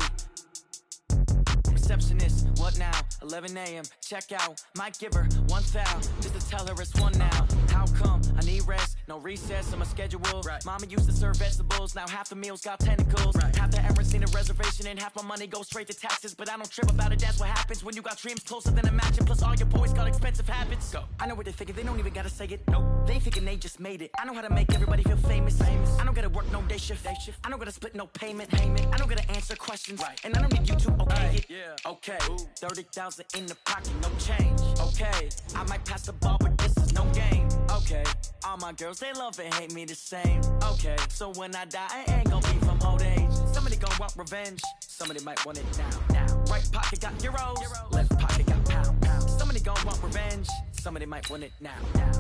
Receptionist, what now? 11 a.m., check out. Might give her one foul, just to tell her it's one now. How come? I need rest, no recess in my schedule. Right. Mama used to serve vegetables, now half the meals got tentacles. Right. Half the errands need a reservation and half my money goes straight to taxes. But I don't trip about it, that's what happens when you got dreams closer than a mansion. Plus all your boys got expensive habits. Go. I know what they thinking, they don't even gotta say it. Nope. They thinking they just made it. I know how to make everybody feel famous. I don't gotta work no day shift. I don't gotta split no payment. I don't gotta answer questions. Right. And I don't need you to okay it. Yeah. Okay, 30,000 in the pocket, no change. Okay, I might pass the ball, but this is no game. Okay, all my girls, they love and hate me the same. Okay, so when I die, I ain't gonna be from old age. Somebody gon' want revenge, somebody might want it now. Right pocket got euros, left pocket got pound. Somebody gon' want revenge, somebody might want it now.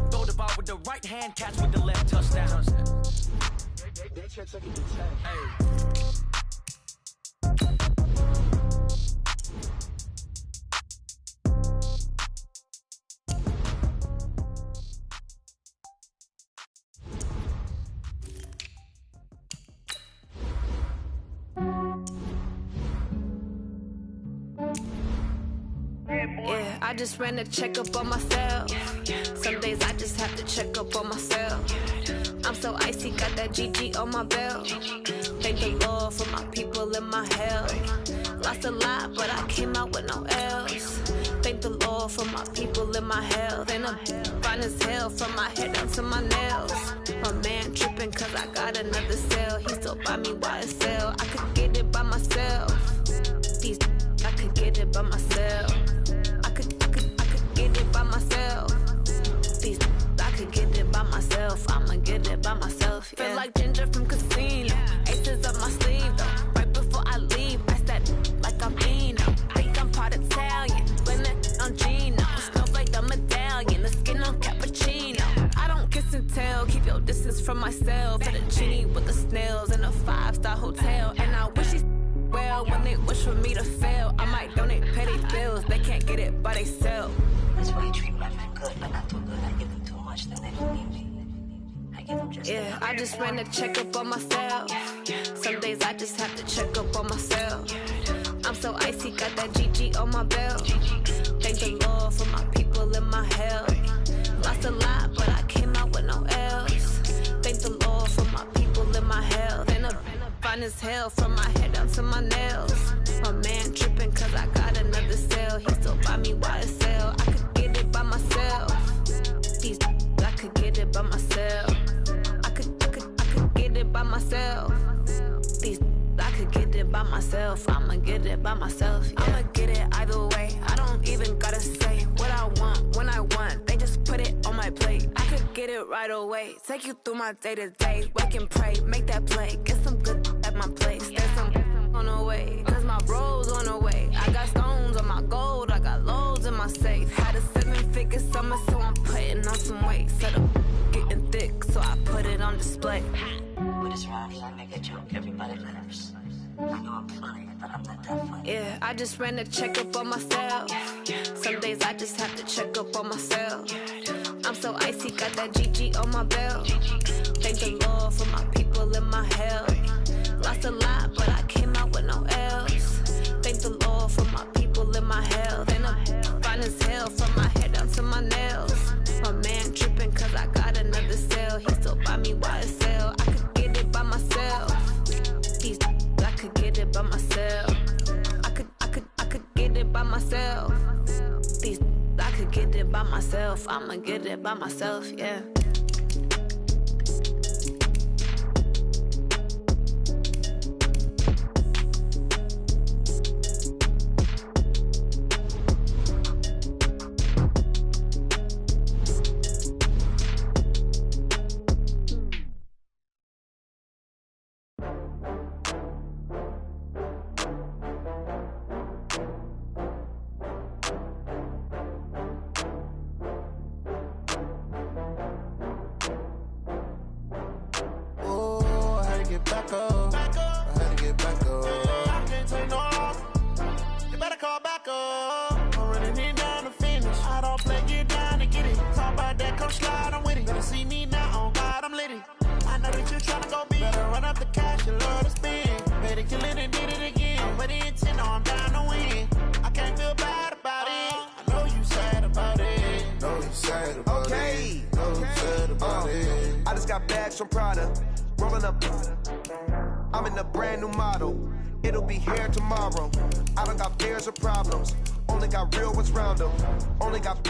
Throw the ball with the right hand, catch with the left, touchdown. They can't take it to 10. Yeah, I just ran a checkup on myself. Some days I just have to check up on myself. I'm so icy, got that GG on my belt. Thank the Lord for my people and my health. Lost a lot, but I came out with no L's. Thank the Lord for my people and my health. And I'm fine as hell from my head down to my nails. My man tripping cause I got another cell. He still buy me YSL. I could get it by myself. These I could get it by myself. I could get it by myself. These I could get it by myself. I'ma get it by myself. Yeah. Feel like Ginger from Casino. Aces up my sleeve though. Right before I leave, I that like I'm Eno. Think I'm part Italian. Blend it on Gino. Smells like the medallion. The skin on cappuccino. I don't kiss and tell. Keep your distance from myself. At a genie with the snails in a 5-star hotel. And I wish he's well when they wish for me to fail. I might donate petty bills. They can't get it by themselves. That's why you treat my men good, but not too good. I give them too much, then they don't need me. I give them just yeah, I just ran a checkup on myself. Some days I just have to check up on myself. I'm so icy, got that GG on my belt. Thank the Lord for my people and my health. Lost a lot, but I came out with no L's. Thank the Lord for my people and my health. And I'm fine as hell from my head down to my nails. My man tripping cause I got another cell. He still buy me YSL. I could get it by myself. These I could get it by myself. I could get it by myself. These I could get it by myself. I'ma get it by myself. Yeah. I'ma get it either way. I don't even gotta say what I want when I want. They just put it on my plate. I could get it right away. Take you through my day to day. Wake and pray, make that play. Get some good at my place. There's some on the way, cause my bro's on the way. I got stones on my gold. I got loads in my safe. Had a 7-figure summer, so I'm putting on some weight. Set up getting thick, so I put it on display. With this round, I make a joke, everybody laughs. I know I'm funny, but I'm not that funny. Yeah, I just ran a checkup on myself. Some days I just have to check up on myself. I'm so icy, got that GG on my belt. Thank the Lord for my people and my health. Lost a lot, but I came out with no L's. Thank the Lord for my people and my health. And I'm fine as hell from my head down to my nails. My man tripping cause I got another cell. He still buy me YSL. I could get it by myself. These I could get it by myself. I could get it by myself. These I could get it by myself. I'ma get it by myself, yeah. See me now, on God, I'm litty. I know that you're trying to go big. Better run up the cash, much you love to spend. Better kill it and did it again. But the intent, no, I'm down to win. I can't feel bad about it. I know you sad about it. Know you sad about it. Know you sad about it. I just got bags from Prada. Rolling up. I'm in a brand new model. It'll be here tomorrow. I don't got fears or problems. Only got real ones round them. Only got